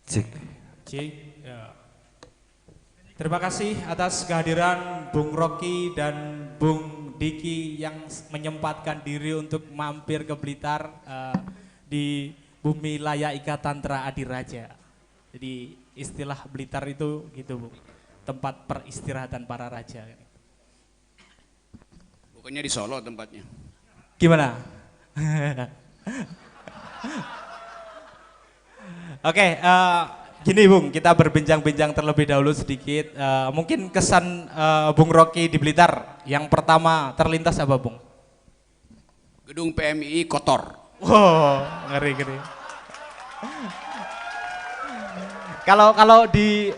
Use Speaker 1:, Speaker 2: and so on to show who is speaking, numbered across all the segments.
Speaker 1: Cik.
Speaker 2: Cik, ya. Terima kasih atas kehadiran Bung Rocky dan Bung Diki yang menyempatkan diri untuk mampir ke Blitar di Bumi Laya Ika Tantra Adiraja. Jadi istilah Blitar itu gitu, Bu. Tempat peristirahatan para raja.
Speaker 3: Bukannya di Solo tempatnya.
Speaker 2: Gimana? Oke, gini Bung, kita berbincang-bincang terlebih dahulu sedikit. Mungkin kesan Bung Rocky di Blitar yang pertama terlintas apa Bung?
Speaker 3: Gedung PMI kotor.
Speaker 2: Wow, ngeri. Kalau di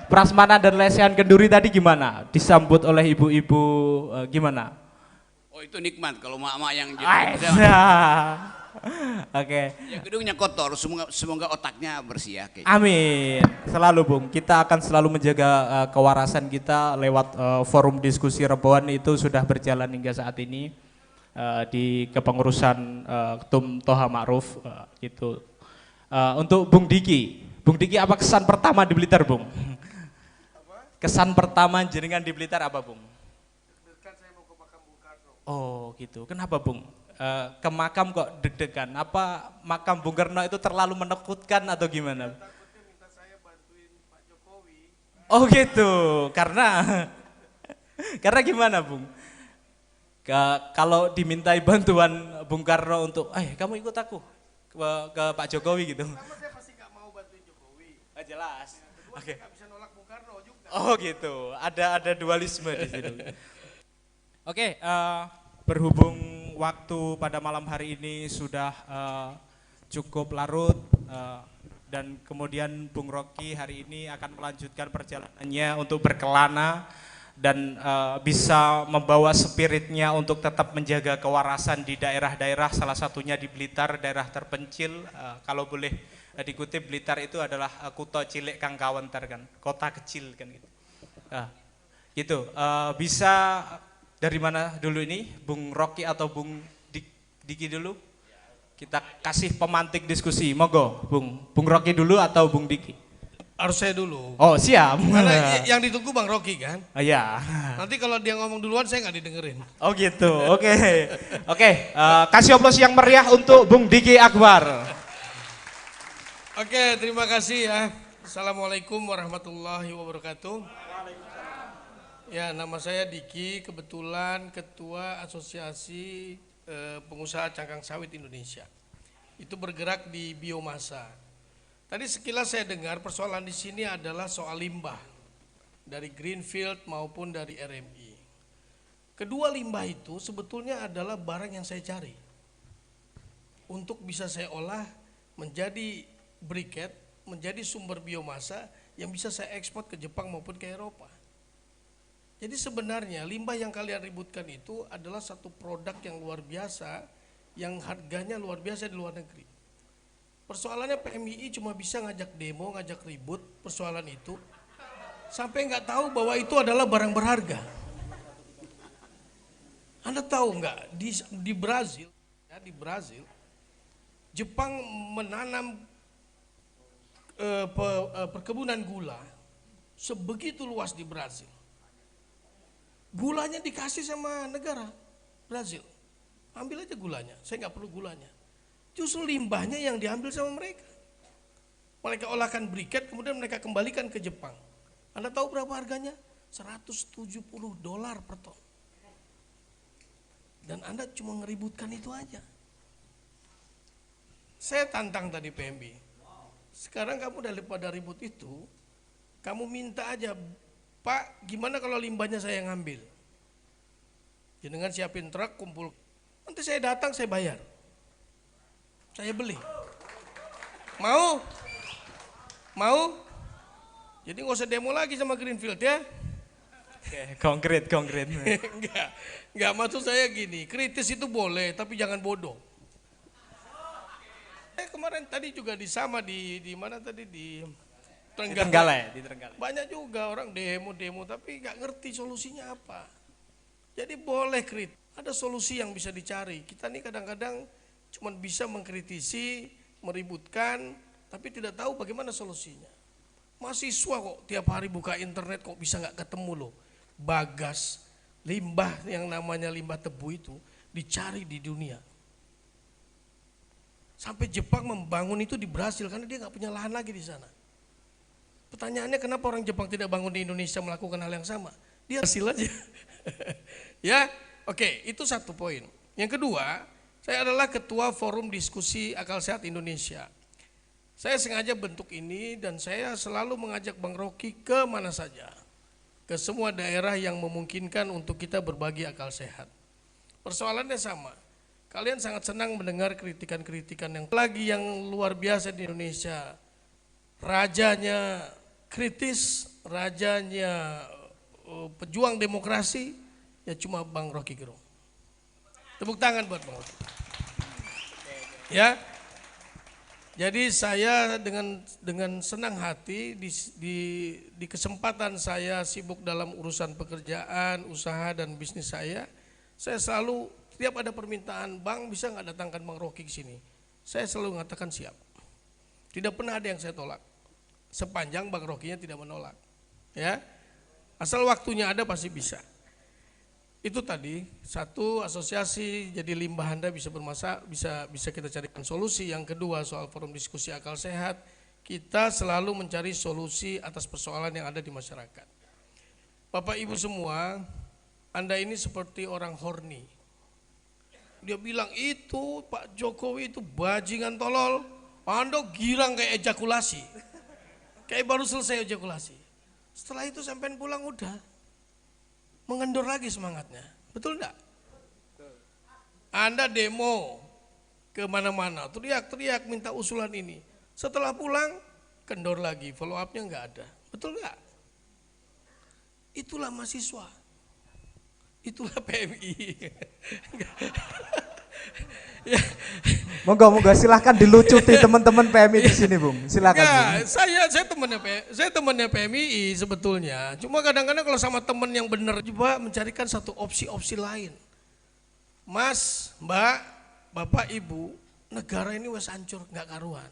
Speaker 2: Prasmanan dan Lesehan Kenduri tadi gimana? Disambut oleh ibu-ibu gimana?
Speaker 3: Oh itu nikmat kalau mak-mak yang
Speaker 2: Oke.
Speaker 3: ya, gedungnya kotor, semoga otaknya bersih ya.
Speaker 2: Amin. Selalu Bung, kita akan selalu menjaga kewarasan kita lewat forum diskusi Reboan itu sudah berjalan hingga saat ini di kepengurusan Ketum Toha Ma'ruf gitu. Untuk Bung Diki apa kesan pertama di Blitar Bung? Kesan pertama jenengan di Blitar apa Bung?
Speaker 4: Saya mau ke makam Bung Karno.
Speaker 2: Oh gitu, kenapa Bung? Ke makam kok deg-degan? Apa makam Bung Karno itu terlalu menakutkan atau gimana?
Speaker 4: Takutnya minta saya bantuin Pak Jokowi.
Speaker 2: Oh gitu, karena gimana Bung? Kalau dimintai bantuan Bung Karno untuk, kamu ikut aku ke Pak Jokowi gitu.
Speaker 4: Pertama saya pasti nggak mau bantuin Jokowi.
Speaker 2: Jelas.
Speaker 4: Kedua
Speaker 2: Oke.
Speaker 4: saya nggak bisa nolak Bung Karno juga.
Speaker 2: Oh gitu, ada dualisme di situ. Oke, berhubung waktu pada malam hari ini sudah cukup larut dan kemudian Bung Rocky hari ini akan melanjutkan perjalanannya untuk berkelana dan bisa membawa spiritnya untuk tetap menjaga kewarasan di daerah-daerah, salah satunya di Blitar, daerah terpencil. Kalau boleh dikutip, Blitar itu adalah kuto cilik kang kawentar kan, kota kecil kan gitu. Gitu. Bisa dari mana dulu ini, Bung Rocky atau Bung Diki dulu? Kita kasih pemantik diskusi, monggo Bung Rocky dulu atau Bung Diki?
Speaker 4: Harus saya dulu.
Speaker 2: Oh siap.
Speaker 4: Karena yang ditunggu Bang Rocky kan.
Speaker 2: Iya.
Speaker 4: Nanti kalau dia ngomong duluan saya nggak didengerin.
Speaker 2: Oh gitu, oke. Kasih aplaus yang meriah untuk Bung Diki Akbar.
Speaker 4: Oke, terima kasih ya. Assalamualaikum warahmatullahi wabarakatuh. Ya, nama saya Diki, kebetulan Ketua Asosiasi Pengusaha Cangkang Sawit Indonesia. Itu bergerak di biomasa. Tadi sekilas saya dengar persoalan di sini adalah soal limbah dari Greenfield maupun dari RMI. Kedua limbah itu sebetulnya adalah barang yang saya cari untuk bisa saya olah menjadi briket, menjadi sumber biomasa yang bisa saya ekspor ke Jepang maupun ke Eropa. Jadi sebenarnya limbah yang kalian ributkan itu adalah satu produk yang luar biasa, yang harganya luar biasa di luar negeri. Persoalannya PMII cuma bisa ngajak demo, ngajak ribut persoalan itu, sampai nggak tahu bahwa itu adalah barang berharga. Anda tahu nggak di Brazil, ya, di Brazil, Jepang menanam perkebunan gula sebegitu luas di Brazil. Gulanya dikasih sama negara Brazil, ambil aja gulanya, saya nggak perlu gulanya. Justru limbahnya yang diambil sama mereka. Mereka olahkan briket, kemudian mereka kembalikan ke Jepang. Anda tahu berapa harganya? $170 per ton. Dan Anda cuma ngeributkan itu aja. Saya tantang tadi PMB. Sekarang kamu daripada ribut itu, kamu minta aja, Pak, gimana kalau limbahnya saya ngambil? Jenengan siapin truk, kumpul. Nanti saya datang, saya bayar. Saya beli. Mau? Mau? Jadi nggak usah demo lagi sama Greenfield ya.
Speaker 2: Oke, konkret.
Speaker 4: Enggak, maksud saya gini, kritis itu boleh, tapi jangan bodoh. Kemarin tadi juga di mana tadi di
Speaker 2: Trenggalek.
Speaker 4: Banyak juga orang demo, tapi nggak ngerti solusinya apa. Jadi boleh kritis, ada solusi yang bisa dicari. Kita nih kadang-kadang cuma bisa mengkritisi, meributkan, tapi tidak tahu bagaimana solusinya. Mahasiswa kok tiap hari buka internet kok bisa nggak ketemu loh. Bagas, limbah yang namanya limbah tebu itu dicari di dunia. Sampai Jepang membangun itu di Brasil karena dia nggak punya lahan lagi di sana. Pertanyaannya kenapa orang Jepang tidak bangun di Indonesia melakukan hal yang sama? Dia hasil aja. Ya, oke, itu satu poin. Yang kedua, saya adalah ketua Forum Diskusi Akal Sehat Indonesia. Saya sengaja bentuk ini dan saya selalu mengajak Bang Rocky ke mana saja. Ke semua daerah yang memungkinkan untuk kita berbagi akal sehat. Persoalannya sama. Kalian sangat senang mendengar kritikan-kritikan yang lagi yang luar biasa di Indonesia. Rajanya kritis, rajanya pejuang demokrasi, ya cuma Bang Rocky Gerung. Tepuk tangan buat Bang Rocky. Ya. Jadi saya dengan senang hati di kesempatan saya sibuk dalam urusan pekerjaan, usaha dan bisnis saya selalu setiap ada permintaan, Bang bisa nggak datangkan Bang Rocky ke sini? Saya selalu mengatakan siap. Tidak pernah ada yang saya tolak. Sepanjang Bang Rocky-nya tidak menolak. Ya. Asal waktunya ada pasti bisa. Itu tadi satu, asosiasi jadi limbah Anda bisa bisa kita carikan solusi. Yang kedua soal forum diskusi akal sehat, kita selalu mencari solusi atas persoalan yang ada di masyarakat. Bapak Ibu semua, Anda ini seperti orang horny. Dia bilang itu Pak Jokowi itu bajingan tolol, Anda girang kayak ejakulasi, kayak baru selesai ejakulasi. Setelah itu sampai pulang udah mengendor lagi semangatnya, betul enggak? Anda demo ke mana-mana, teriak-teriak minta usulan ini. Setelah pulang, kendor lagi, follow up-nya enggak ada, betul enggak? Itulah mahasiswa, itulah PMI. Ya.
Speaker 2: Moga-moga silahkan dilucuti teman-teman PMI di sini, Bung. Silakan.
Speaker 4: Ya, saya temannya PMI sebetulnya. Cuma kadang-kadang kalau sama teman yang benar coba mencarikan satu opsi-opsi lain. Mas, Mbak, Bapak, Ibu, negara ini wes hancur nggak karuan.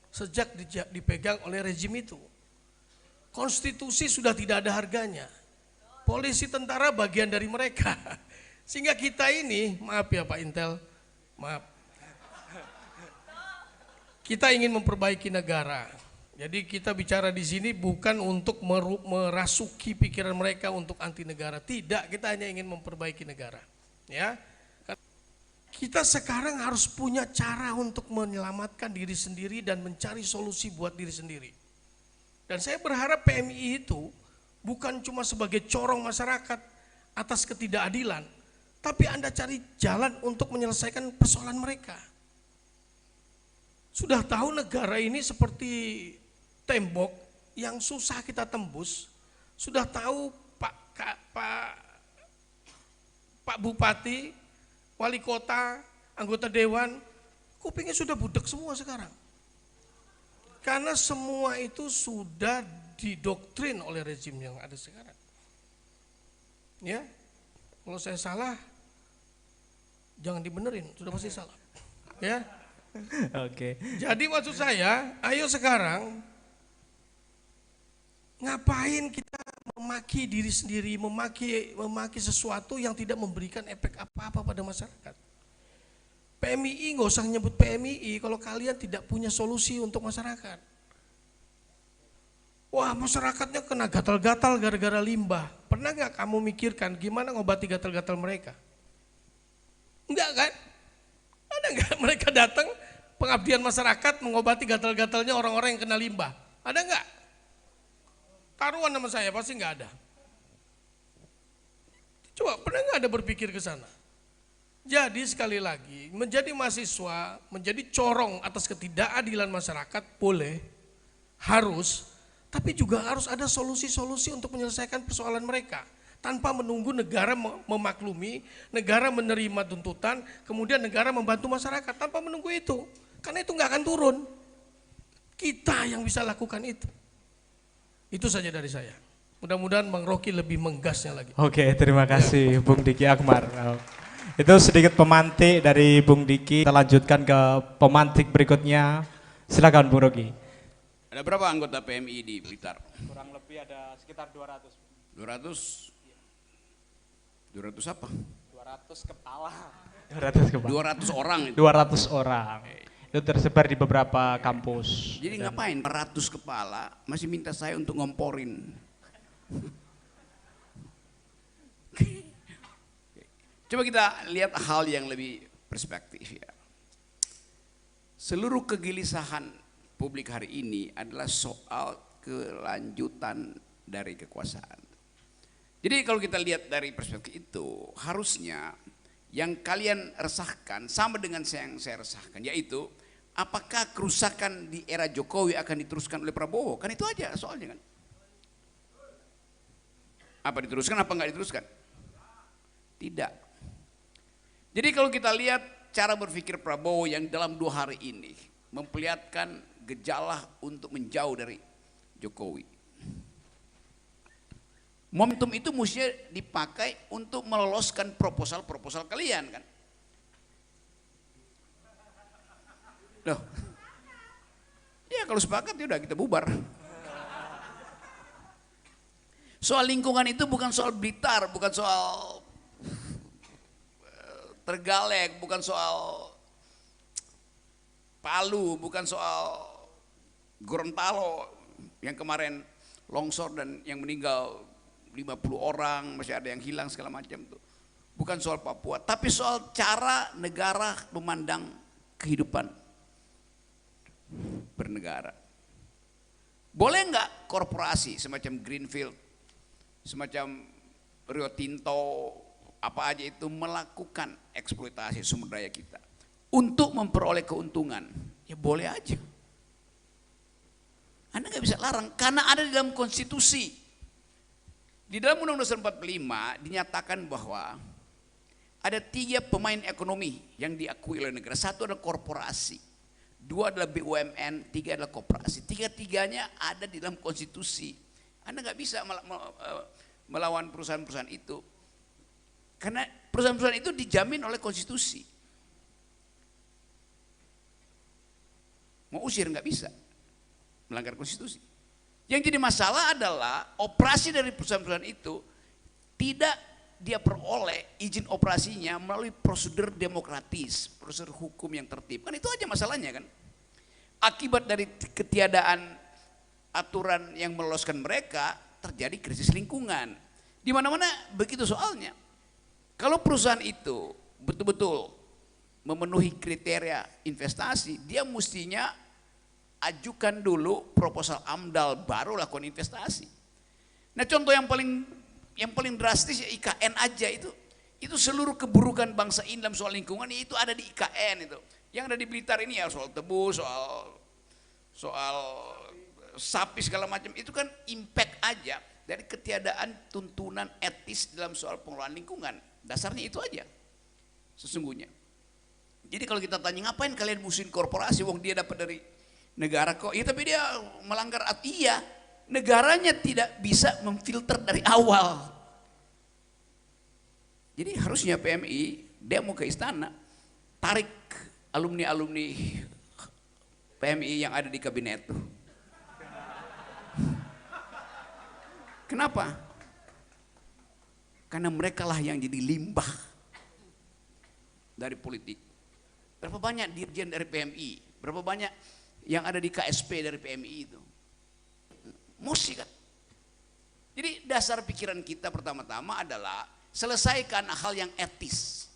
Speaker 4: Sejak dipegang oleh rezim itu. Konstitusi sudah tidak ada harganya. Polisi, tentara bagian dari mereka. Sehingga kita ini, maaf ya Pak Intel, maaf. Kita ingin memperbaiki negara. Jadi kita bicara di sini bukan untuk merasuki pikiran mereka untuk anti negara. Tidak, kita hanya ingin memperbaiki negara. Ya. Kita sekarang harus punya cara untuk menyelamatkan diri sendiri dan mencari solusi buat diri sendiri. Dan saya berharap PMI itu bukan cuma sebagai corong masyarakat atas ketidakadilan, tapi Anda cari jalan untuk menyelesaikan persoalan mereka. Sudah tahu negara ini seperti tembok yang susah kita tembus. Sudah tahu Pak Bupati, Wali Kota, anggota Dewan, kupingnya sudah budek semua sekarang. Karena semua itu sudah didoktrin oleh rezim yang ada sekarang. Ya, kalau saya salah, jangan dibenerin, sudah pasti salah. Ya.
Speaker 2: Oke.
Speaker 4: Jadi maksud saya, ayo sekarang ngapain kita memaki diri sendiri, memaki sesuatu yang tidak memberikan efek apa-apa pada masyarakat. PMII nggak usah nyebut PMII kalau kalian tidak punya solusi untuk masyarakat. Wah, masyarakatnya kena gatal-gatal gara-gara limbah. Pernah nggak kamu mikirkan gimana ngobati gatal-gatal mereka? Enggak kan? Ada nggak mereka datang pengabdian masyarakat mengobati gatal-gatalnya orang-orang yang kena limbah? Ada nggak? Taruhan nama saya pasti nggak ada. Coba pernah nggak ada berpikir ke sana? Jadi sekali lagi menjadi mahasiswa, menjadi corong atas ketidakadilan masyarakat boleh, harus, tapi juga harus ada solusi-solusi untuk menyelesaikan persoalan mereka. Tanpa menunggu negara memaklumi, negara menerima tuntutan, kemudian negara membantu masyarakat tanpa menunggu itu. Karena itu nggak akan turun. Kita yang bisa lakukan itu. Itu saja dari saya. Mudah-mudahan Bang Rocky lebih menggasnya lagi.
Speaker 2: Oke, terima kasih Bung Diki Akbar. Itu sedikit pemantik dari Bung Diki. Kita lanjutkan ke pemantik berikutnya. Silakan Bung Rogi.
Speaker 3: Ada berapa anggota PMI di Blitar?
Speaker 2: Kurang lebih ada sekitar 200.
Speaker 3: 200? 200 apa?
Speaker 2: 200 kepala. 200 kepala.
Speaker 3: 200 orang itu.
Speaker 2: 200 orang. Itu tersebar di beberapa kampus.
Speaker 3: Jadi ngapain 100 kepala masih minta saya untuk ngomporin? Coba kita lihat hal yang lebih perspektif ya. Seluruh kegelisahan publik hari ini adalah soal kelanjutan dari kekuasaan. Jadi kalau kita lihat dari perspektif itu, harusnya yang kalian resahkan sama dengan yang saya resahkan, yaitu apakah kerusakan di era Jokowi akan diteruskan oleh Prabowo? Kan itu aja soalnya kan. Apa diteruskan apa enggak diteruskan? Tidak. Jadi kalau kita lihat cara berpikir Prabowo yang dalam 2 hari ini memperlihatkan gejala untuk menjauh dari Jokowi. Momentum itu mestinya dipakai untuk meloloskan proposal-proposal kalian kan. Loh. Ya kalau sepakat ya udah kita bubar. Soal lingkungan itu bukan soal Blitar, bukan soal Trenggalek, bukan soal Palu, bukan soal Gorontalo yang kemarin longsor dan yang meninggal 50 orang, masih ada yang hilang segala macam tuh. Bukan soal Papua, tapi soal cara negara memandang kehidupan bernegara. Boleh nggak korporasi semacam Greenfield, semacam Rio Tinto, apa aja itu melakukan eksploitasi sumber daya kita untuk memperoleh keuntungan? Ya boleh aja. Anda nggak bisa larang karena ada di dalam konstitusi. Di dalam Undang-Undang 45 dinyatakan bahwa ada 3 pemain ekonomi yang diakui oleh negara. 1 adalah korporasi, 2 adalah BUMN, 3 adalah koperasi. 3-tiganya ada di dalam konstitusi. Anda nggak bisa melawan perusahaan-perusahaan itu. Karena perusahaan-perusahaan itu dijamin oleh konstitusi. Mau usir nggak bisa, melanggar konstitusi. Yang jadi masalah adalah operasi dari perusahaan-perusahaan itu tidak dia peroleh izin operasinya melalui prosedur demokratis, prosedur hukum yang tertib. Kan itu aja masalahnya kan. Akibat dari ketiadaan aturan yang meloloskan mereka, terjadi krisis lingkungan. Di mana-mana begitu soalnya. Kalau perusahaan itu betul-betul memenuhi kriteria investasi, dia mestinya ajukan dulu proposal AMDAL baru lakukan investasi. Nah, contoh yang paling drastis ya IKN aja itu seluruh keburukan bangsa ini dalam soal lingkungan itu ada di IKN itu. Yang ada di Blitar ini ya soal tebu, soal sapi segala macam itu kan impact aja dari ketiadaan tuntunan etis dalam soal pengelolaan lingkungan. Dasarnya itu aja sesungguhnya. Jadi kalau kita tanya ngapain kalian musuhin korporasi, wong dia dapat dari negara kok. Ya tapi dia melanggar iya. Negaranya tidak bisa memfilter dari awal. Jadi harusnya PMI demo ke istana, tarik alumni-alumni PMI yang ada di kabinet tuh. Kenapa? Karena mereka lah yang jadi limbah dari politik. Berapa banyak dirjen dari PMI, berapa banyak yang ada di KSP dari PMI itu. Mesti kan. Jadi dasar pikiran kita pertama-tama adalah selesaikan hal yang etis.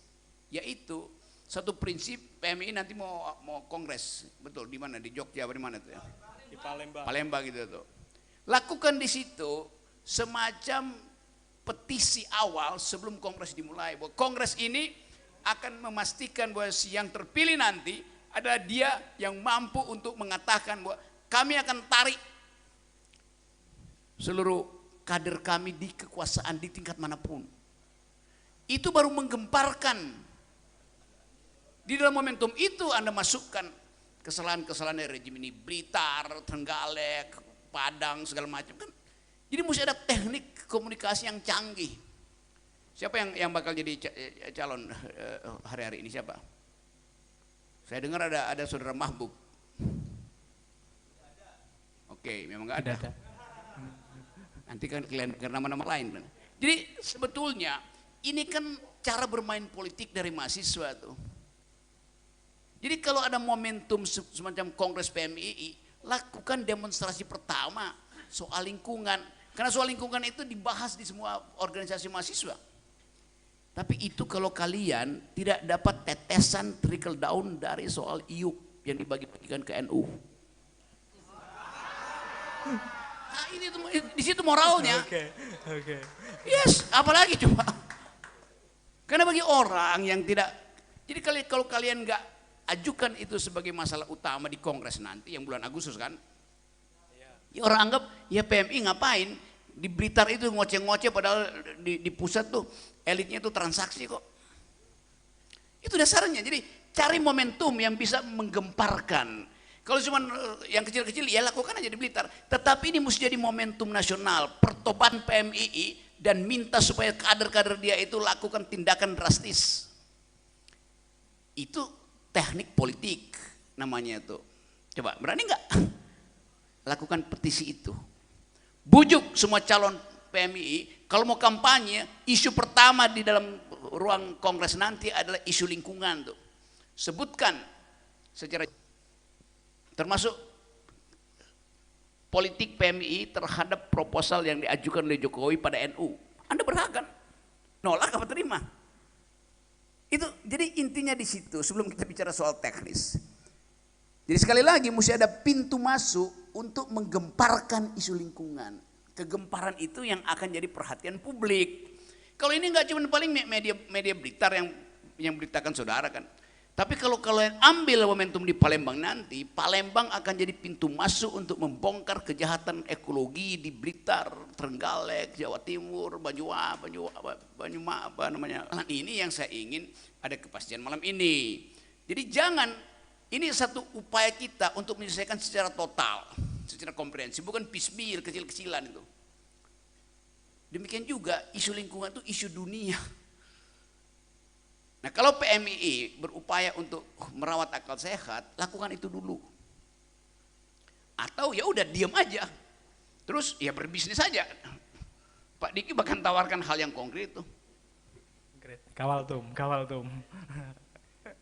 Speaker 3: Yaitu satu prinsip PMI nanti mau kongres, betul di mana? Di Jogja apa di mana tuh ya?
Speaker 2: Di Palembang.
Speaker 3: Palembang gitu tuh. Lakukan di situ semacam petisi awal sebelum kongres dimulai, bahwa kongres ini akan memastikan bahwa si yang terpilih nanti adalah dia yang mampu untuk mengatakan bahwa kami akan tarik seluruh kader kami di kekuasaan di tingkat manapun. Itu baru menggemparkan. Di dalam momentum itu Anda masukkan kesalahan-kesalahan dari rejim ini, Blitar, Trenggalek, Padang segala macam kan. Jadi mesti ada teknik komunikasi yang canggih. Siapa yang bakal jadi calon hari-hari ini siapa? Saya dengar ada saudara Mahbub. Oke, memang nggak ada.
Speaker 2: Tidak ada.
Speaker 3: Nanti kan kalian dengar nama-nama lain. Jadi sebetulnya ini kan cara bermain politik dari mahasiswa tuh. Jadi kalau ada momentum semacam Kongres PMII, lakukan demonstrasi pertama soal lingkungan. Karena soal lingkungan itu dibahas di semua organisasi mahasiswa. Tapi itu kalau kalian tidak dapat tetesan trickle down dari soal IUP yang dibagi-bagikan ke NU. Nah, ini tuh, di situ moralnya.
Speaker 2: Oke.
Speaker 3: Yes, apalagi coba. Karena bagi orang yang tidak, jadi kalau kalian nggak ajukan itu sebagai masalah utama di Kongres nanti yang bulan Agustus kan, ya orang anggap ya PMI ngapain di Blitar itu ngoceh-ngoceh padahal di pusat tuh elitnya tuh transaksi kok. Itu dasarnya. Jadi cari momentum yang bisa menggemparkan. Kalau cuma yang kecil-kecil ya lakukan aja di Blitar. Tetapi ini mesti jadi momentum nasional, pertoban PMII dan minta supaya kader-kader dia itu lakukan tindakan drastis. Itu teknik politik namanya itu. Coba berani nggak lakukan petisi itu? Bujuk semua calon PMII, kalau mau kampanye, isu pertama di dalam ruang kongres nanti adalah isu lingkungan tuh. Sebutkan secara termasuk politik PMII terhadap proposal yang diajukan oleh Jokowi pada NU. Anda berhak kan? Nolak apa terima? Itu jadi intinya di situ sebelum kita bicara soal teknis. Jadi sekali lagi mesti ada pintu masuk untuk menggemparkan isu lingkungan. Kegemparan itu yang akan jadi perhatian publik. Kalau ini nggak cuma paling media Blitar yang beritakan saudara kan. Tapi kalau kalian ambil momentum di Palembang nanti, Palembang akan jadi pintu masuk untuk membongkar kejahatan ekologi di Blitar, Trenggalek, Jawa Timur, Banyumas, apa namanya. Ini yang saya ingin ada kepastian malam ini. Jadi jangan, ini satu upaya kita untuk menyelesaikan secara total, secara komprehensif, bukan piecemeal, kecil-kecilan itu. Demikian juga isu lingkungan itu isu dunia. Nah kalau PMII berupaya untuk merawat akal sehat, lakukan itu dulu. Atau ya udah diam aja, terus ya berbisnis saja. Pak Diki bahkan tawarkan hal yang konkret itu.
Speaker 2: Kawal tum.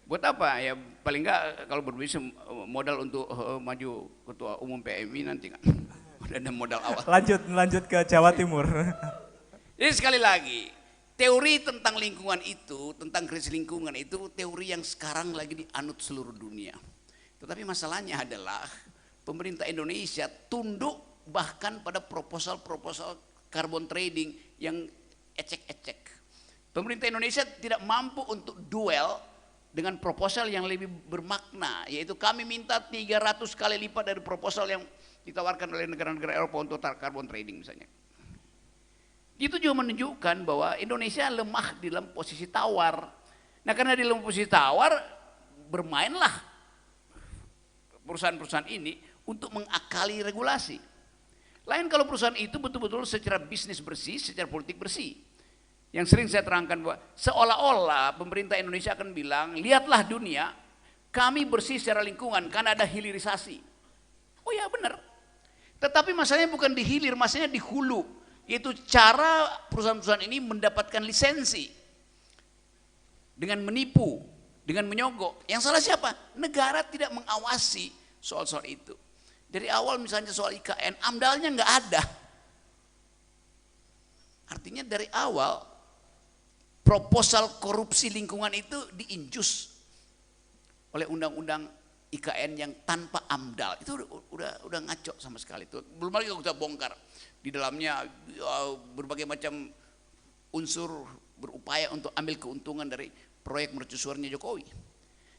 Speaker 3: Buat apa? Ya paling enggak kalau berbisnis modal untuk maju ketua umum PMI nanti kan. Udah ada modal awal.
Speaker 2: Lanjut ke Jawa Timur.
Speaker 3: Jadi sekali lagi, teori tentang lingkungan itu, tentang krisis lingkungan itu teori yang sekarang lagi dianut seluruh dunia. Tetapi masalahnya adalah pemerintah Indonesia tunduk bahkan pada proposal-proposal carbon trading yang ecek-ecek. Pemerintah Indonesia tidak mampu untuk duel dengan proposal yang lebih bermakna, yaitu kami minta 300 kali lipat dari proposal yang ditawarkan oleh negara-negara Eropa untuk carbon trading misalnya. Itu juga menunjukkan bahwa Indonesia lemah di dalam posisi tawar. Nah karena di dalam posisi tawar, bermainlah perusahaan-perusahaan ini untuk mengakali regulasi. Lain kalau perusahaan itu betul-betul secara bisnis bersih, secara politik bersih. Yang sering saya terangkan bahwa seolah-olah pemerintah Indonesia akan bilang, lihatlah dunia, kami bersih secara lingkungan karena ada hilirisasi. Oh ya benar. Tetapi masalahnya bukan di hilir, masalahnya di hulu. Yaitu cara perusahaan-perusahaan ini mendapatkan lisensi dengan menipu, dengan menyogok. Yang salah siapa? Negara tidak mengawasi soal-soal itu. Dari awal misalnya soal IKN, AMDAL-nya nggak ada. Artinya dari awal proposal korupsi lingkungan itu diinjus oleh undang-undang IKN yang tanpa AMDAL. Itu udah ngaco sama sekali. Itu belum lagi kita bongkar. Di dalamnya berbagai macam unsur berupaya untuk ambil keuntungan dari proyek mercusuarnya Jokowi.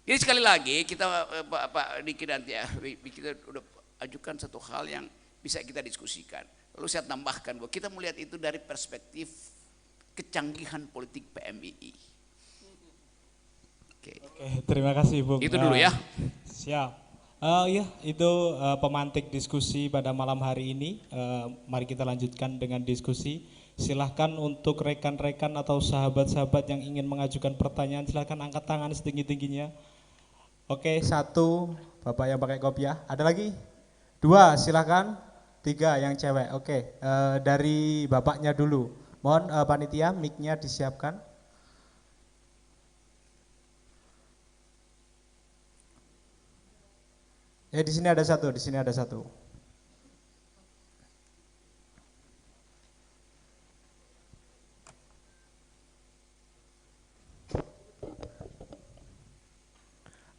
Speaker 3: Jadi sekali lagi kita Pak Diki nanti ya, kita udah ajukan satu hal yang bisa kita diskusikan. Lalu saya tambahkan bahwa kita melihat itu dari perspektif kecanggihan politik PMII. Oke,
Speaker 2: terima kasih Bung.
Speaker 3: Itu dulu ya.
Speaker 2: Siap. Ya, itu pemantik diskusi pada malam hari ini. Mari kita lanjutkan dengan diskusi. Silahkan untuk rekan-rekan atau sahabat-sahabat yang ingin mengajukan pertanyaan, silahkan angkat tangan setinggi-tingginya. Oke, 1, Bapak yang pakai kopiah. Ada lagi? 2, silahkan. 3 yang cewek. Oke, dari bapaknya dulu. Mohon panitia mic-nya disiapkan. Ya di sini ada satu, di sini ada satu.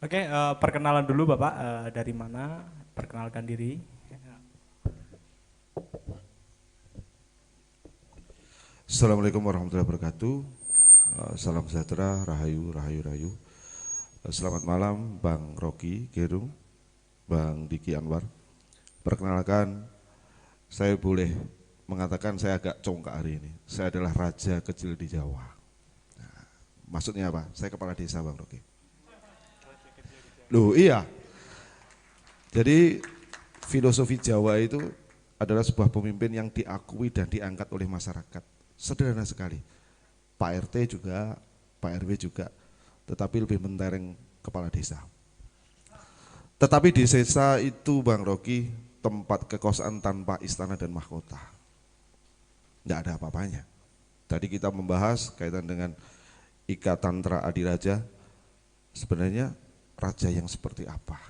Speaker 2: Oke, perkenalan dulu Bapak, dari mana? Perkenalkan diri.
Speaker 1: Assalamualaikum warahmatullahi wabarakatuh. Salam sejahtera, rahayu, rahayu, rahayu. Selamat malam Bang Rocky Gerung, Bang Diki Anwar. Perkenalkan, saya boleh mengatakan saya agak congkak hari ini. Saya adalah raja kecil di Jawa. Nah, maksudnya apa? Saya kepala desa Bang Rocky. Loh iya. Jadi filosofi Jawa itu adalah sebuah pemimpin yang diakui dan diangkat oleh masyarakat. Sederhana sekali. Pak RT juga, Pak RW juga, tetapi lebih mentereng kepala desa. Tetapi di desa itu Bang Rocky, tempat kekuasaan tanpa istana dan mahkota. Tidak ada apa-apanya. Tadi kita membahas kaitan dengan ikatan Tantra Adiraja, sebenarnya raja yang seperti apa?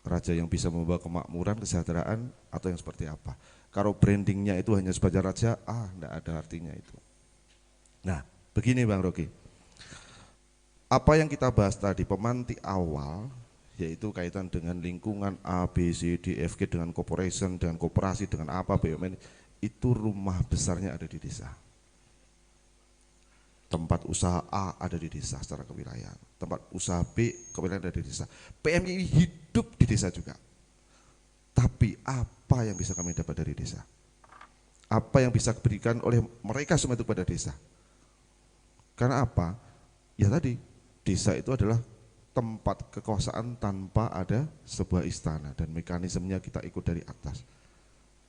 Speaker 1: Raja yang bisa membawa kemakmuran, kesejahteraan, atau yang seperti apa? Kalau brandingnya itu hanya sebagai raja, tidak ada artinya itu. Nah, begini Bang Rocky, apa yang kita bahas tadi, pemantik awal, yaitu kaitan dengan lingkungan A, B, C, D, F, G, dengan corporation, dengan koperasi, dengan apa, BUMN, itu rumah besarnya ada di desa. Tempat usaha A ada di desa secara kewilayahan, tempat usaha B kewilayahan ada di desa. PMI hidup di desa juga. Tapi apa yang bisa kami dapat dari desa? Apa yang bisa diberikan oleh mereka semua itu pada desa? Karena apa? Ya tadi, desa itu adalah tempat kekuasaan tanpa ada sebuah istana dan mekanismenya kita ikut dari atas.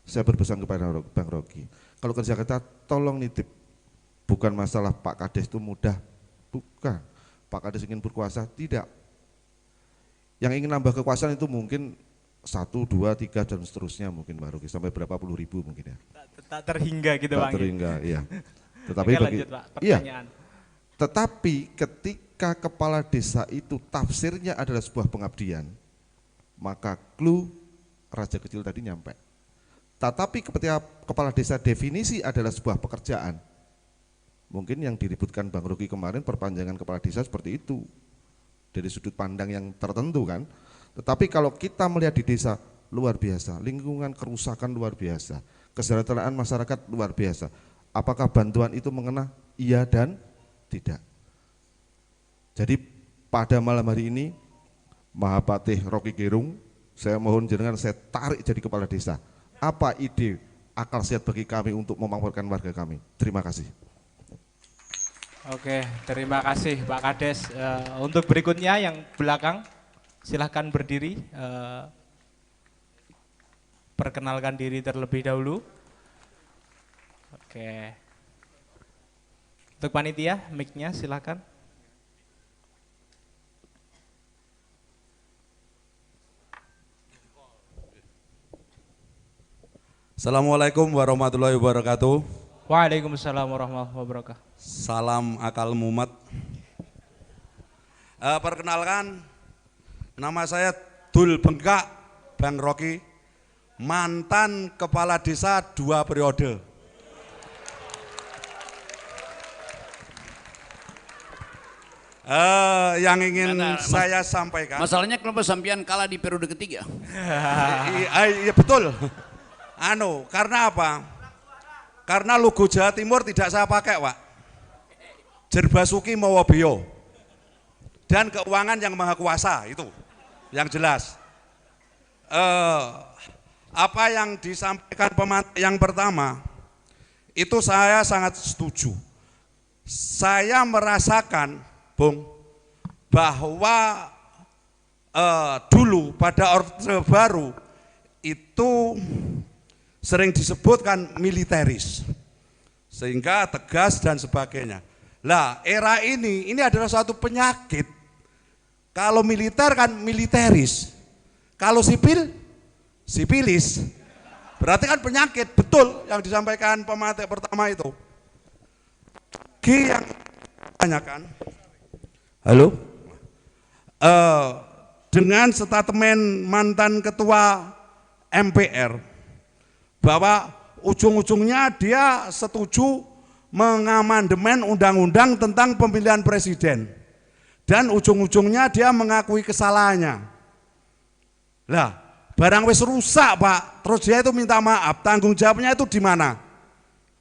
Speaker 1: Saya berpesan kepada Bang Rocky, kalau kerja kita tolong nitip. Bukan masalah Pak Kades itu mudah, bukan. Pak Kades ingin berkuasa, tidak. Yang ingin nambah kekuasaan itu mungkin 1, 2, 3 dan seterusnya mungkin Pak Rocky, sampai berapa puluh ribu mungkin ya.
Speaker 2: Tak terhingga gitu Bang.
Speaker 1: Tak terhingga, iya. Tetapi
Speaker 2: Oke,
Speaker 1: bagi,
Speaker 2: lanjut, Pak, pertanyaan.
Speaker 1: iya. Tetapi ketika kepala desa itu tafsirnya adalah sebuah pengabdian, maka clue raja kecil tadi nyampe. Tetapi ketika kepala desa definisi adalah sebuah pekerjaan, mungkin yang diributkan Bang Rocky kemarin perpanjangan kepala desa seperti itu, dari sudut pandang yang tertentu kan. Tetapi kalau kita melihat di desa, luar biasa, lingkungan kerusakan luar biasa, kesejahteraan masyarakat luar biasa. Apakah bantuan itu mengena? Iya dan tidak. Jadi pada malam hari ini, Mahapatih Rocky Gerung, saya mohon jenengan saya tarik jadi kepala desa. Apa ide akal sehat bagi kami untuk memakmurkan warga kami? Terima kasih.
Speaker 2: Oke, terima kasih Pak Kades. Untuk berikutnya yang belakang, silahkan berdiri. Perkenalkan diri terlebih dahulu. Oke. Untuk panitia, mic-nya silahkan.
Speaker 5: Assalamualaikum warahmatullahi wabarakatuh.
Speaker 2: Waalaikumsalam warahmatullahi wabarakatuh.
Speaker 5: Salam akal mumet. Perkenalkan, nama saya Dul Bengkak Bang Rocky, mantan kepala desa 2 periode. Yang ingin saya sampaikan.
Speaker 3: Masalahnya kenapa sampean kalah di periode ketiga?
Speaker 5: Iya betul. Karena apa? Karena logo Jawa Timur tidak saya pakai, Pak. Jerbasuki Mawabio. Dan keuangan yang maha kuasa, itu yang jelas. Apa yang disampaikan pemantik yang pertama, itu saya sangat setuju. Saya merasakan, Bung, bahwa dulu pada Orde Baru itu sering disebutkan militeris, sehingga tegas dan sebagainya. Lah era ini adalah suatu penyakit. Kalau militer kan militeris, kalau sipil Sipilis. Berarti kan penyakit, betul yang disampaikan pemateri pertama itu. Yang tanyakan, halo, dengan statement mantan ketua MPR bahwa ujung-ujungnya dia setuju mengamandemen undang-undang tentang pemilihan presiden dan ujung-ujungnya dia mengakui kesalahannya. Lah, barang wis rusak Pak, terus dia itu minta maaf, tanggung jawabnya itu di mana?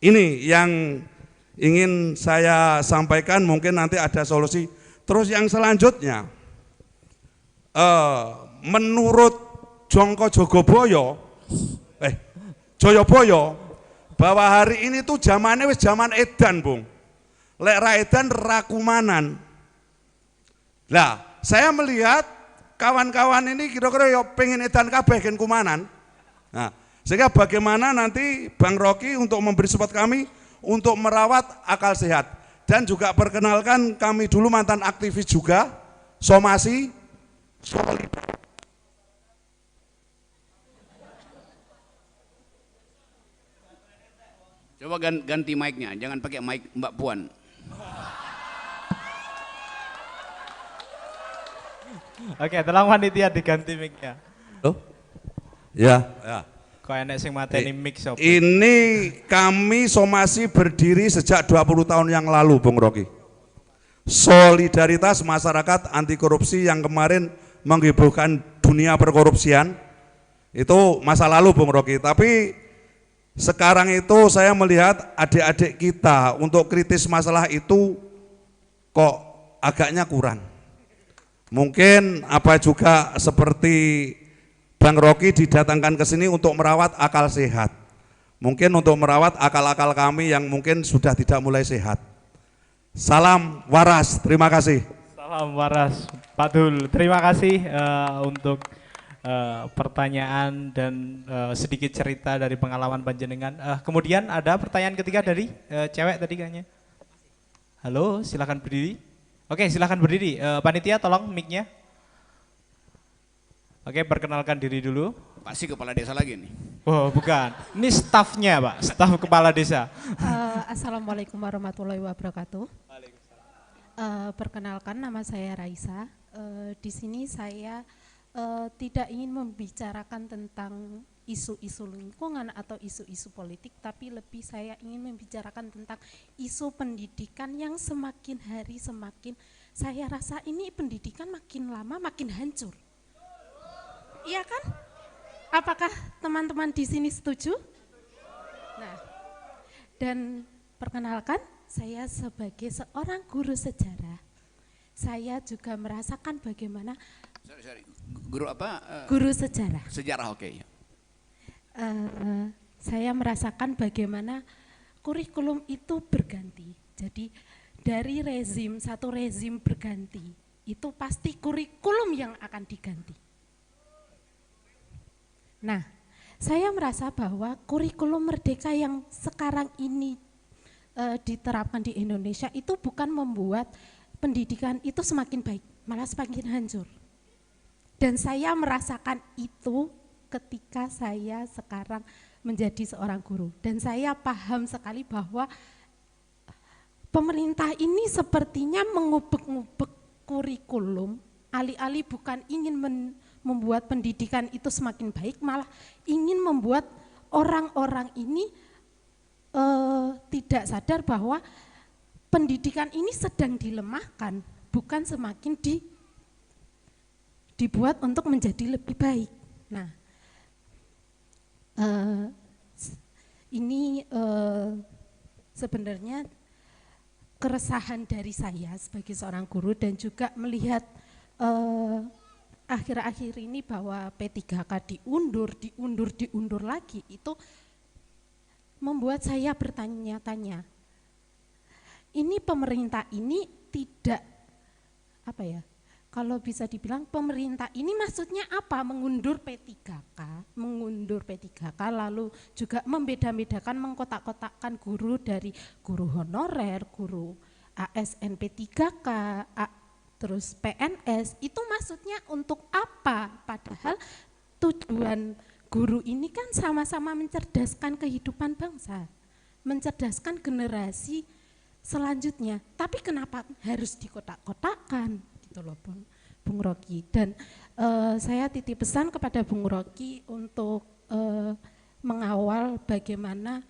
Speaker 5: Ini yang ingin saya sampaikan, mungkin nanti ada solusi. Terus yang selanjutnya, menurut Jongko Joyoboyo, bahwa hari ini tuh zamannya wis zaman edan, Bung. Lek ra edan rakumanan. Lah, saya melihat kawan-kawan ini kira-kira ya pengen edan kabeh gen kumanan. Nah, sehingga bagaimana nanti Bang Rocky untuk memberi support kami untuk merawat akal sehat. Dan juga perkenalkan kami dulu mantan aktivis juga, somasi, solidaritas.
Speaker 3: Coba ganti mic-nya, jangan pakai mic Mbak Puan.
Speaker 2: Oke, tolong panitia diganti mic-nya.
Speaker 5: Oh? Ya.
Speaker 2: Kok enek sing mateni mic sop.
Speaker 5: Ini kami somasi berdiri sejak 20 tahun yang lalu, Bung Rocky. Solidaritas masyarakat anti korupsi yang kemarin menghebohkan dunia perkorupsian itu masa lalu, Bung Rocky. Tapi sekarang itu saya melihat adik-adik kita untuk kritis masalah itu kok agaknya kurang. Mungkin apa juga seperti Bang Rocky didatangkan ke sini untuk merawat akal sehat. Mungkin untuk merawat akal-akal kami yang mungkin sudah tidak mulai sehat. Salam waras, terima kasih.
Speaker 2: Salam waras, Pak Dul. Terima kasih untuk pertanyaan dan sedikit cerita dari pengalaman panjenengan. Kemudian ada pertanyaan ketiga dari cewek tadi kayaknya. Halo, silakan berdiri. Oke, silakan berdiri. Panitia tolong mic-nya. Oke, perkenalkan diri dulu.
Speaker 3: Pasti kepala desa lagi nih.
Speaker 2: Oh, bukan. Ini stafnya, Pak. Staf kepala desa.
Speaker 6: Assalamualaikum warahmatullahi wabarakatuh. Perkenalkan, nama saya Raisa. Di sini saya tidak ingin membicarakan tentang isu-isu lingkungan atau isu-isu politik, tapi lebih saya ingin membicarakan tentang isu pendidikan yang semakin hari semakin saya rasa ini pendidikan makin lama makin hancur. Iya kan? Apakah teman-teman di sini setuju? Nah, dan perkenalkan, saya sebagai seorang guru sejarah, saya juga merasakan bagaimana
Speaker 3: Guru apa?
Speaker 6: Guru sejarah.
Speaker 3: Sejarah, oke.
Speaker 6: Saya merasakan bagaimana kurikulum itu berganti. Jadi dari satu rezim berganti, itu pasti kurikulum yang akan diganti. Nah, saya merasa bahwa kurikulum merdeka yang sekarang ini diterapkan di Indonesia itu bukan membuat pendidikan itu semakin baik, malah semakin hancur. Dan saya merasakan itu ketika saya sekarang menjadi seorang guru. Dan saya paham sekali bahwa pemerintah ini sepertinya mengubek-ngubek kurikulum, alih-alih bukan ingin membuat pendidikan itu semakin baik, malah ingin membuat orang-orang ini tidak sadar bahwa pendidikan ini sedang dilemahkan, bukan semakin dibuat untuk menjadi lebih baik. Nah, ini sebenarnya keresahan dari saya sebagai seorang guru dan juga melihat akhir-akhir ini bahwa P3K diundur lagi, itu membuat saya bertanya-tanya. Ini pemerintah ini tidak, apa ya, kalau bisa dibilang pemerintah ini maksudnya apa? Mengundur P3K lalu juga membeda-bedakan, mengkotak-kotakkan guru dari guru honorer, guru ASN P3K, terus PNS, itu maksudnya untuk apa? Padahal tujuan guru ini kan sama-sama mencerdaskan kehidupan bangsa, mencerdaskan generasi selanjutnya. Tapi kenapa harus dikotak-kotakan gitu loh Bung Rocky. Dan saya titip pesan kepada Bung Rocky untuk mengawal bagaimana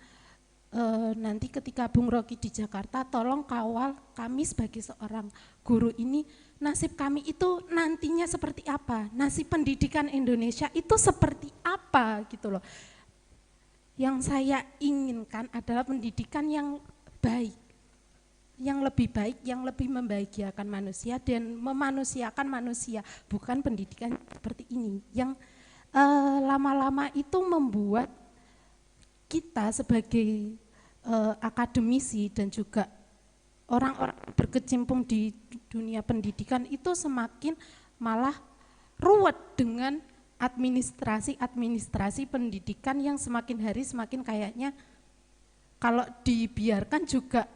Speaker 6: nanti ketika Bung Rocky di Jakarta, tolong kawal kami sebagai seorang guru ini, nasib kami itu nantinya seperti apa, nasib pendidikan Indonesia itu seperti apa gitu loh. Yang saya inginkan adalah pendidikan yang baik, yang lebih baik, yang lebih membahagiakan manusia dan memanusiakan manusia, bukan pendidikan seperti ini yang lama-lama itu membuat kita sebagai akademisi dan juga orang-orang berkecimpung di dunia pendidikan itu semakin malah ruwet dengan administrasi pendidikan yang semakin hari semakin kayaknya kalau dibiarkan juga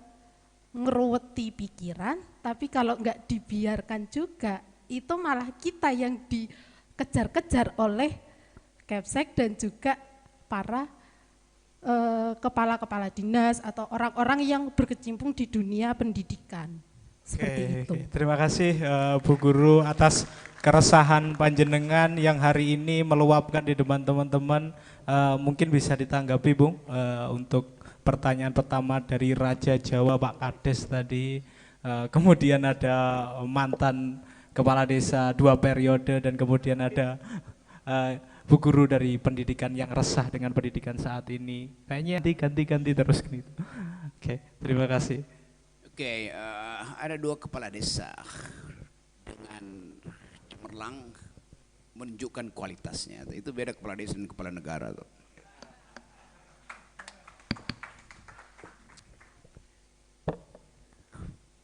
Speaker 6: ngeruweti pikiran, tapi kalau enggak dibiarkan juga itu malah kita yang dikejar-kejar oleh Kepsek dan juga para kepala-kepala dinas atau orang-orang yang berkecimpung di dunia pendidikan. Seperti itu.
Speaker 2: Terima kasih Bu Guru atas keresahan panjenengan yang hari ini meluapkan di depan teman-teman. Mungkin bisa ditanggapi Bung untuk pertanyaan pertama dari Raja Jawa Pak Kades tadi. Kemudian ada mantan kepala desa 2 periode dan kemudian ada Bu Guru dari pendidikan yang resah dengan pendidikan saat ini. Kayaknya ganti-ganti terus gitu. Oke, terima kasih.
Speaker 3: Oke, ada 2 kepala desa dengan cemerlang menunjukkan kualitasnya. Itu beda kepala desa dan kepala negara tuh.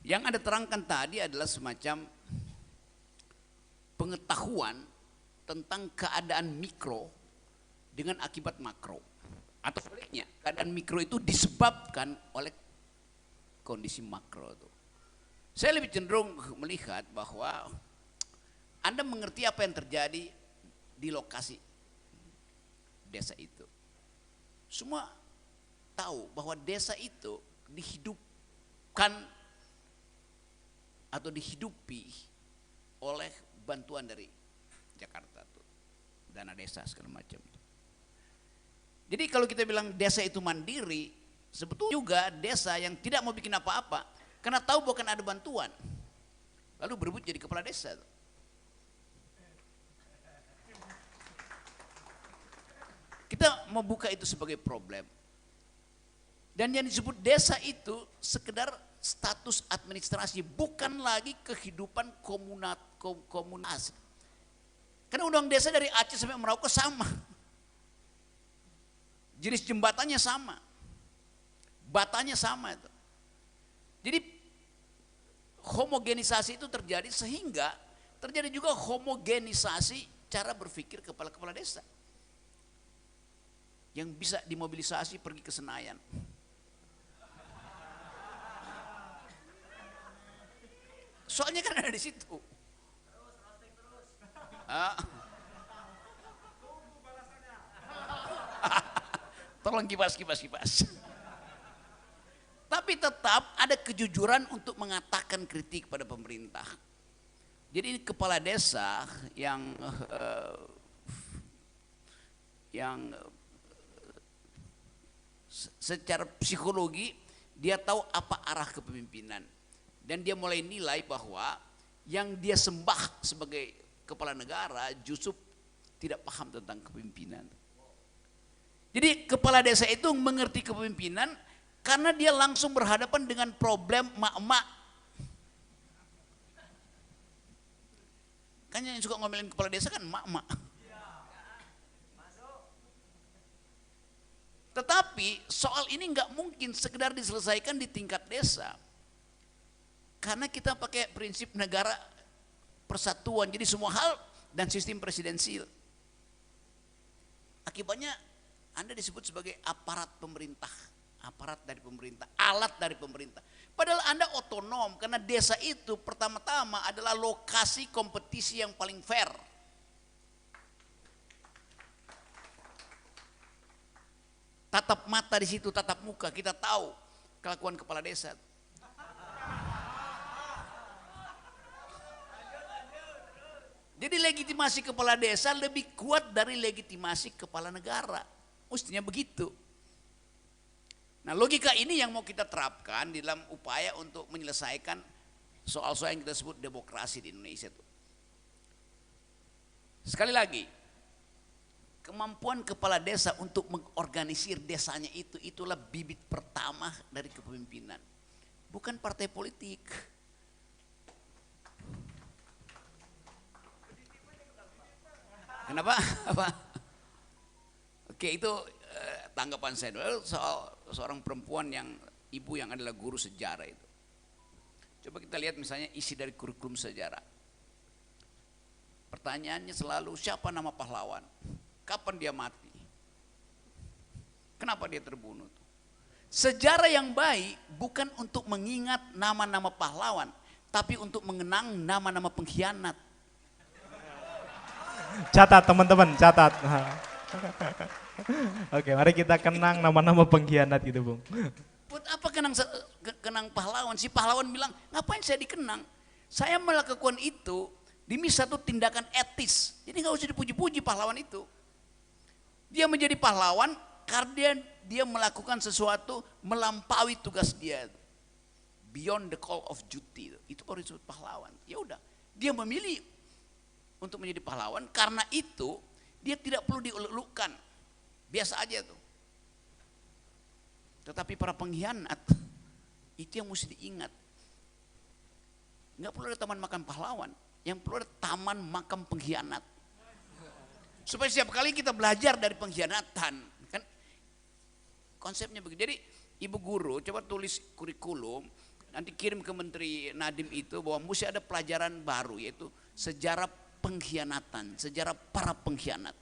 Speaker 3: Yang Anda terangkan tadi adalah semacam pengetahuan tentang keadaan mikro dengan akibat makro. Atau sebaliknya, keadaan mikro itu disebabkan oleh kondisi makro itu. Saya lebih cenderung melihat bahwa Anda mengerti apa yang terjadi di lokasi desa itu. Semua tahu bahwa desa itu dihidupkan atau dihidupi oleh bantuan dari Jakarta tuh, dana desa segala macam. Jadi kalau kita bilang desa itu mandiri, sebetulnya juga desa yang tidak mau bikin apa-apa karena tahu bukan ada bantuan, lalu berebut jadi kepala desa tuh. Kita mau buka itu sebagai problem. Dan yang disebut desa itu sekedar status administrasi, bukan lagi kehidupan komunitas. Karena undang desa dari Aceh sampai Merauke sama. Jenis jembatannya sama. Batanya sama itu. Jadi homogenisasi itu terjadi sehingga terjadi juga homogenisasi cara berpikir kepala-kepala desa. Yang bisa dimobilisasi pergi ke Senayan. Soalnya kan ada di situ. Tolong kipas. Tapi tetap ada kejujuran untuk mengatakan kritik pada pemerintah. Jadi kepala desa yang secara psikologi dia tahu apa arah kepemimpinan. Dan dia mulai nilai bahwa yang dia sembah sebagai kepala negara justru tidak paham tentang kepemimpinan. Jadi kepala desa itu mengerti kepemimpinan karena dia langsung berhadapan dengan problem mak-mak. Kan yang suka ngomelin kepala desa kan mak-mak. Tetapi soal ini nggak mungkin sekedar diselesaikan di tingkat desa. Karena kita pakai prinsip negara persatuan, jadi semua hal dan sistem presidensil. Akibatnya Anda disebut sebagai aparat pemerintah, aparat dari pemerintah, alat dari pemerintah. Padahal Anda otonom karena desa itu pertama-tama adalah lokasi kompetisi yang paling fair. tatap mata di situ, tatap muka, kita tahu kelakuan kepala desa. Jadi legitimasi kepala desa lebih kuat dari legitimasi kepala negara. Mestinya begitu. Nah, logika ini yang mau kita terapkan di dalam upaya untuk menyelesaikan soal-soal yang kita sebut demokrasi di Indonesia itu. Sekali lagi, kemampuan kepala desa untuk mengorganisir desanya itulah bibit pertama dari kepemimpinan. Bukan partai politik. Kenapa? Apa? Oke, itu tanggapan saya dulu soal seorang perempuan yang ibu yang adalah guru sejarah itu. Coba kita lihat misalnya isi dari kurikulum sejarah. Pertanyaannya selalu siapa nama pahlawan? Kapan dia mati? Kenapa dia terbunuh? Sejarah yang baik bukan untuk mengingat nama-nama pahlawan, tapi untuk mengenang nama-nama pengkhianat.
Speaker 2: Catat teman-teman, catat. Oke, mari kita kenang nama-nama pengkhianat gitu, Bung.
Speaker 3: Buat apa kenang pahlawan? Si pahlawan bilang, ngapain saya dikenang? Saya melakukan itu demi satu tindakan etis. Jadi nggak usah dipuji-puji pahlawan itu. Dia menjadi pahlawan karena dia melakukan sesuatu melampaui tugas dia. Beyond the call of duty. Itu baru disebut pahlawan. Ya udah, dia memilih untuk menjadi pahlawan, karena itu dia tidak perlu dieluk-elukan, biasa aja tuh. Tetapi para pengkhianat itu yang mesti diingat. Nggak perlu ada taman makam pahlawan, yang perlu ada taman makam pengkhianat. Supaya setiap kali kita belajar dari pengkhianatan, kan konsepnya begitu. Jadi ibu guru coba tulis kurikulum, nanti kirim ke Menteri Nadiem itu bahwa mesti ada pelajaran baru, yaitu sejarah pengkhianatan, sejarah para pengkhianat.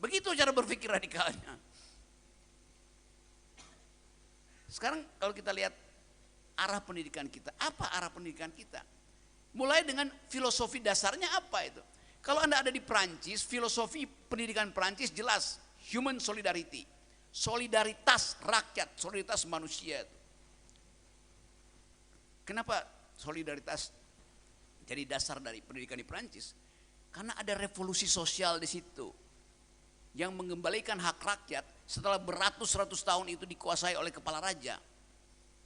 Speaker 3: Begitu cara berpikir radikalnya. Sekarang kalau kita lihat arah pendidikan kita, apa arah pendidikan kita? Mulai dengan filosofi dasarnya apa itu? Kalau Anda ada di Prancis, filosofi pendidikan Prancis jelas, human solidarity, solidaritas rakyat, solidaritas manusia. Kenapa solidaritas jadi dasar dari pendidikan di Prancis? Karena ada revolusi sosial di situ yang mengembalikan hak rakyat setelah beratus-ratus tahun itu dikuasai oleh kepala raja,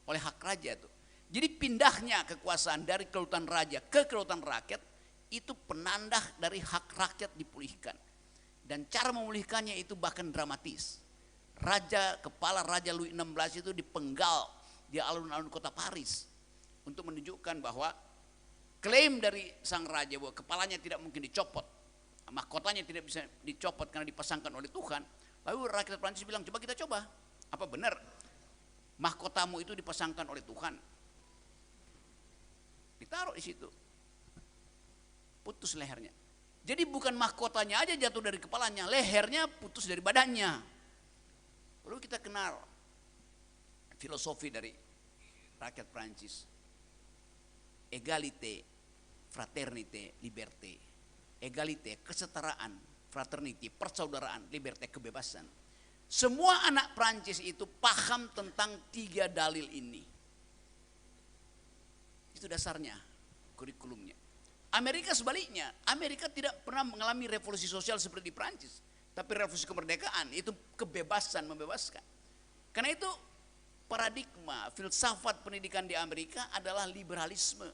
Speaker 3: oleh hak raja itu. Jadi pindahnya kekuasaan dari kedaulatan raja ke kedaulatan rakyat itu penanda dari hak rakyat dipulihkan. Dan cara memulihkannya itu bahkan dramatis. Kepala Raja Louis XVI itu dipenggal di alun-alun kota Paris untuk menunjukkan bahwa klaim dari sang raja bahwa kepalanya tidak mungkin dicopot, mahkotanya tidak bisa dicopot karena dipasangkan oleh Tuhan. Lalu rakyat Prancis bilang, coba kita coba, apa benar mahkotamu itu dipasangkan oleh Tuhan? Ditaruh di situ, putus lehernya. Jadi bukan mahkotanya aja jatuh dari kepalanya, lehernya putus dari badannya. Lalu kita kenal filosofi dari rakyat Prancis. Egalite, fraternite, liberté. Egalite, kesetaraan, fraternity, persaudaraan, liberté, kebebasan. Semua anak Prancis itu paham tentang 3 dalil ini. Itu dasarnya, kurikulumnya. Amerika sebaliknya, Amerika tidak pernah mengalami revolusi sosial seperti di Prancis. Tapi revolusi kemerdekaan, itu kebebasan, membebaskan. Karena itu paradigma, filsafat pendidikan di Amerika adalah liberalisme.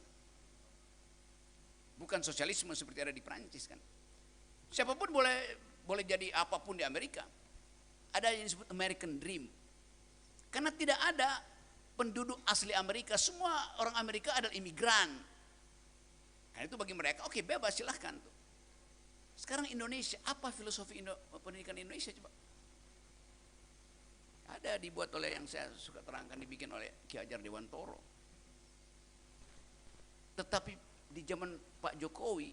Speaker 3: Bukan sosialisme seperti ada di Prancis kan. Siapapun boleh jadi apapun di Amerika. Ada yang disebut American Dream. Karena tidak ada penduduk asli Amerika, semua orang Amerika adalah imigran. Karena itu bagi mereka, oke, bebas silahkan tuh. Sekarang Indonesia, apa filosofi pendidikan Indonesia coba? Ada dibuat oleh yang saya suka terangkan, dibikin oleh Ki Hajar Dewantoro. Tetapi di zaman Pak Jokowi,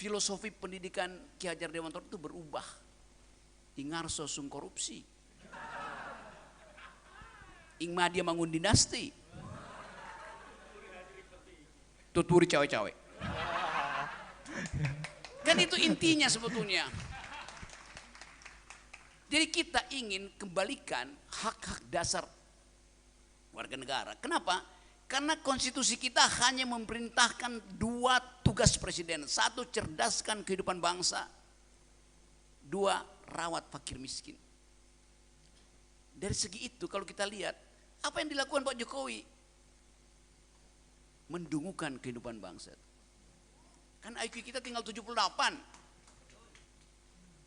Speaker 3: filosofi pendidikan Ki Hajar Dewantoro itu berubah. Ingarso sung korupsi. Ingma dia bangun dinasti. Tuturi cawe-cawe. Kan itu intinya sebetulnya. Jadi kita ingin kembalikan hak-hak dasar warga negara. Kenapa? Karena konstitusi kita hanya memerintahkan 2 tugas presiden. 1, cerdaskan kehidupan bangsa. 2, rawat fakir miskin. Dari segi itu kalau kita lihat, apa yang dilakukan Pak Jokowi? Mendungukan kehidupan bangsa. Kan IQ kita tinggal 78.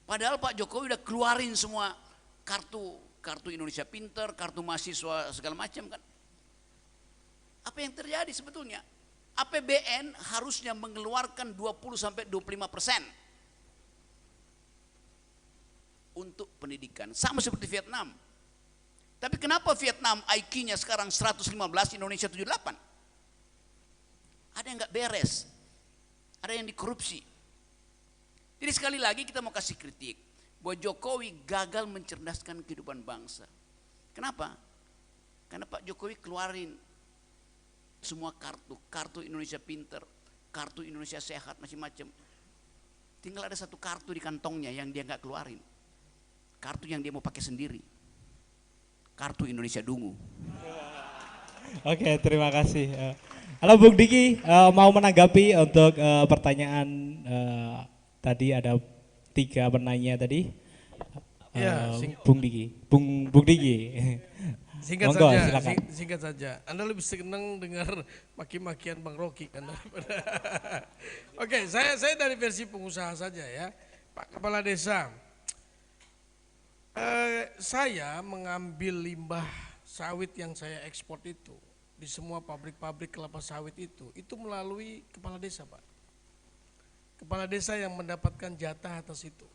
Speaker 3: Padahal Pak Jokowi udah keluarin semua kartu Indonesia Pinter, kartu mahasiswa segala macam kan. Apa yang terjadi sebetulnya? APBN harusnya mengeluarkan 20-25% untuk pendidikan. Sama seperti Vietnam. Tapi kenapa Vietnam IQ-nya sekarang 115, Indonesia 78? Ada yang nggak beres. Ada yang dikorupsi. Jadi sekali lagi kita mau kasih kritik bahwa Jokowi gagal mencerdaskan kehidupan bangsa. Kenapa? Karena Pak Jokowi keluarin semua kartu Indonesia Pinter, kartu Indonesia Sehat, macam-macam. Tinggal ada 1 kartu di kantongnya yang dia nggak keluarin. Kartu yang dia mau pakai sendiri. Kartu Indonesia Dungu.
Speaker 2: Oke, terima kasih. Halo Bung Diki, mau menanggapi untuk pertanyaan tadi ada 3 penanya tadi.
Speaker 4: Ya,
Speaker 2: Bung Diki.
Speaker 4: Singkat
Speaker 2: Monggo,
Speaker 4: saja,
Speaker 2: silakan.
Speaker 4: singkat saja. Anda lebih senang dengar maki-makian Bang Rocky kan daripada. Oke, saya dari versi pengusaha saja ya, Pak Kepala Desa. Saya mengambil limbah sawit yang saya ekspor itu di semua pabrik-pabrik kelapa sawit itu melalui kepala desa, Pak. Kepala desa yang mendapatkan jatah atas itu,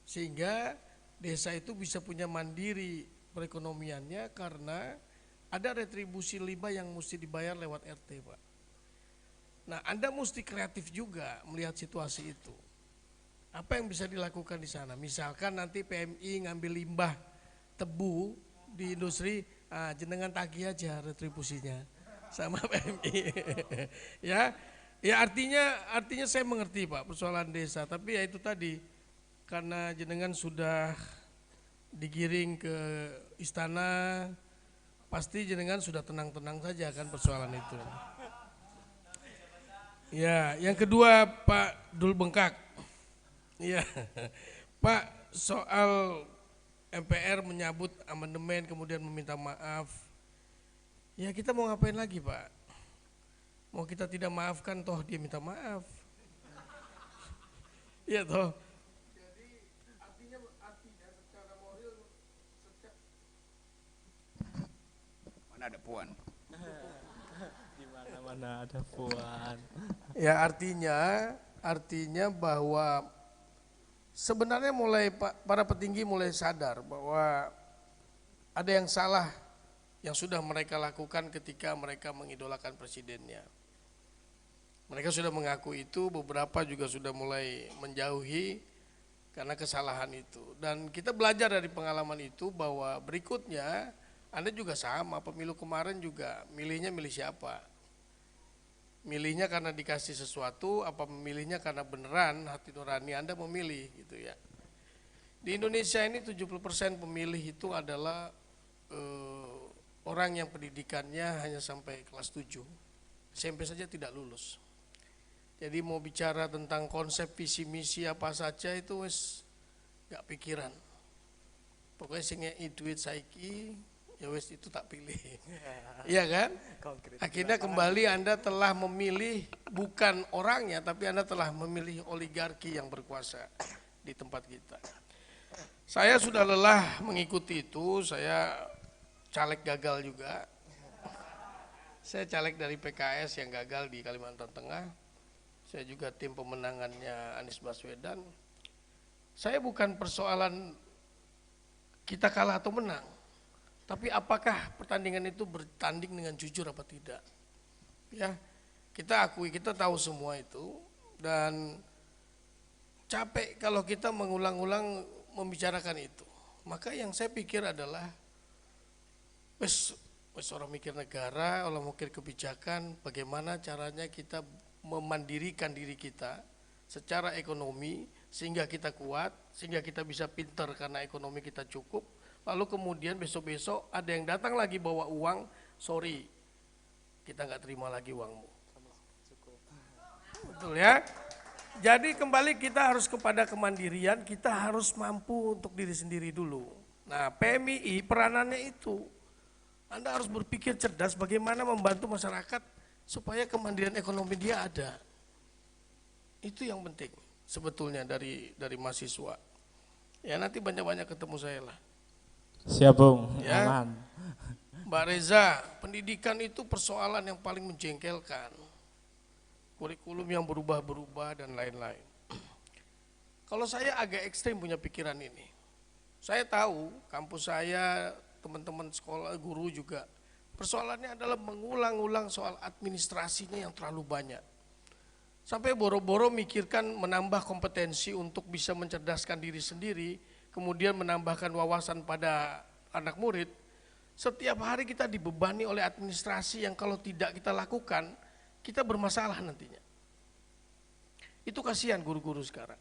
Speaker 4: sehingga desa itu bisa punya mandiri perekonomiannya karena ada retribusi limbah yang mesti dibayar lewat RT, Pak. Nah, Anda mesti kreatif juga melihat situasi itu. Apa yang bisa dilakukan di sana? Misalkan nanti PMI ngambil limbah tebu di industri, jenengan tagih aja retribusinya sama PMI. ya artinya saya mengerti Pak persoalan desa, tapi ya itu tadi karena jenengan sudah digiring ke istana, pasti jenengan sudah tenang-tenang saja kan persoalan itu. Ya, yang kedua Pak Dul Bengkak. Ya, Pak, soal MPR menyambut amandemen kemudian meminta maaf. Ya kita mau ngapain lagi Pak? Mau kita tidak maafkan toh dia minta maaf. Iya toh.
Speaker 3: Mana ada puan?
Speaker 2: Di mana-mana ada puan.
Speaker 4: Ya artinya bahwa sebenarnya para petinggi mulai sadar bahwa ada yang salah yang sudah mereka lakukan ketika mereka mengidolakan presidennya. Mereka sudah mengaku itu, beberapa juga sudah mulai menjauhi karena kesalahan itu. Dan kita belajar dari pengalaman itu bahwa berikutnya Anda juga sama, pemilu kemarin juga milihnya milih siapa? Milihnya karena dikasih sesuatu, apa memilihnya karena beneran hati nurani Anda memilih gitu ya. Di Indonesia ini 70% pemilih itu adalah orang yang pendidikannya hanya sampai kelas 7, SMP saja tidak lulus. Jadi mau bicara tentang konsep visi misi apa saja itu wes gak pikiran. Pokoknya sing duit saiki ya wes itu tak pilih. Iya kan? Akhirnya kembali Anda telah memilih bukan orangnya, tapi Anda telah memilih oligarki yang berkuasa di tempat kita. Saya sudah lelah mengikuti itu, saya caleg gagal juga. Saya caleg dari PKS yang gagal di Kalimantan Tengah. Saya juga tim pemenangannya Anies Baswedan. Saya bukan persoalan kita kalah atau menang, tapi apakah pertandingan itu bertanding dengan jujur apa tidak. Ya, kita akui, kita tahu semua itu, dan capek kalau kita mengulang-ulang membicarakan itu. Maka yang saya pikir adalah wes orang mikir negara, orang mikir kebijakan, bagaimana caranya kita memandirikan diri kita secara ekonomi sehingga kita kuat, sehingga kita bisa pinter karena ekonomi kita cukup. Lalu kemudian besok-besok ada yang datang lagi bawa uang, sorry, kita nggak terima lagi uangmu. Betul ya? Jadi kembali kita harus kepada kemandirian, kita harus mampu untuk diri sendiri dulu. Nah PMII peranannya itu, Anda harus berpikir cerdas bagaimana membantu masyarakat supaya kemandirian ekonomi dia ada. Itu yang penting sebetulnya dari mahasiswa. Ya nanti banyak-banyak ketemu saya lah.
Speaker 2: Siap Bung,
Speaker 4: Ya.
Speaker 2: aman.
Speaker 4: Mbak Reza, pendidikan itu persoalan yang paling menjengkelkan. Kurikulum yang berubah-berubah dan lain-lain. Kalau saya agak ekstrim punya pikiran ini. Saya tahu kampus saya, teman-teman sekolah, guru juga. Persoalannya adalah mengulang-ulang soal administrasinya yang terlalu banyak. Sampai boro-boro mikirkan menambah kompetensi untuk bisa mencerdaskan diri sendiri, kemudian menambahkan wawasan pada anak murid. Setiap hari kita dibebani oleh administrasi yang kalau tidak kita lakukan, kita bermasalah nantinya. Itu kasihan guru-guru sekarang.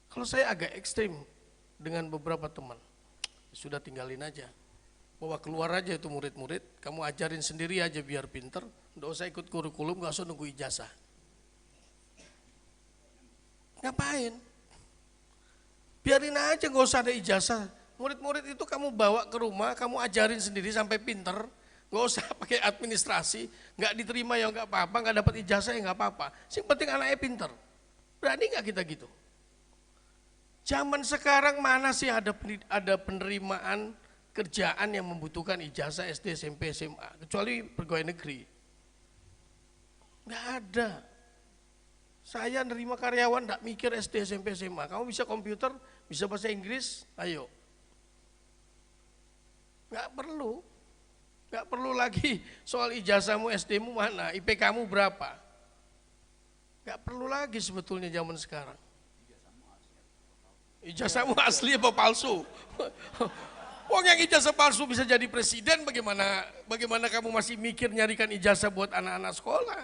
Speaker 4: Kalau saya agak ekstrim dengan beberapa teman, sudah tinggalin aja. Bawa keluar aja itu murid-murid, kamu ajarin sendiri aja biar pinter, nggak usah ikut kurikulum, nggak usah nunggu ijazah. Ngapain? Biarin aja, nggak usah ada ijazah. Murid-murid itu kamu bawa ke rumah, kamu ajarin sendiri sampai pinter, nggak usah pakai administrasi, nggak diterima ya nggak apa-apa, nggak dapat ijazah ya nggak apa-apa. Yang penting anaknya pinter. Berani nggak kita gitu? Zaman sekarang mana sih ada penerimaan kerjaan yang membutuhkan ijazah SD, SMP, SMA, kecuali pegawai negeri. Nggak ada. Saya nerima karyawan nggak mikir SD, SMP, SMA. Kamu bisa komputer, bisa bahasa Inggris, ayo. Nggak perlu. Nggak perlu lagi soal ijazahmu SD-mu mana, IPK-mu berapa. Nggak perlu lagi sebetulnya zaman sekarang. Ijazahmu asli apa palsu? Wong yang ijazah palsu bisa jadi presiden, bagaimana kamu masih mikir nyarikan ijazah buat anak-anak sekolah?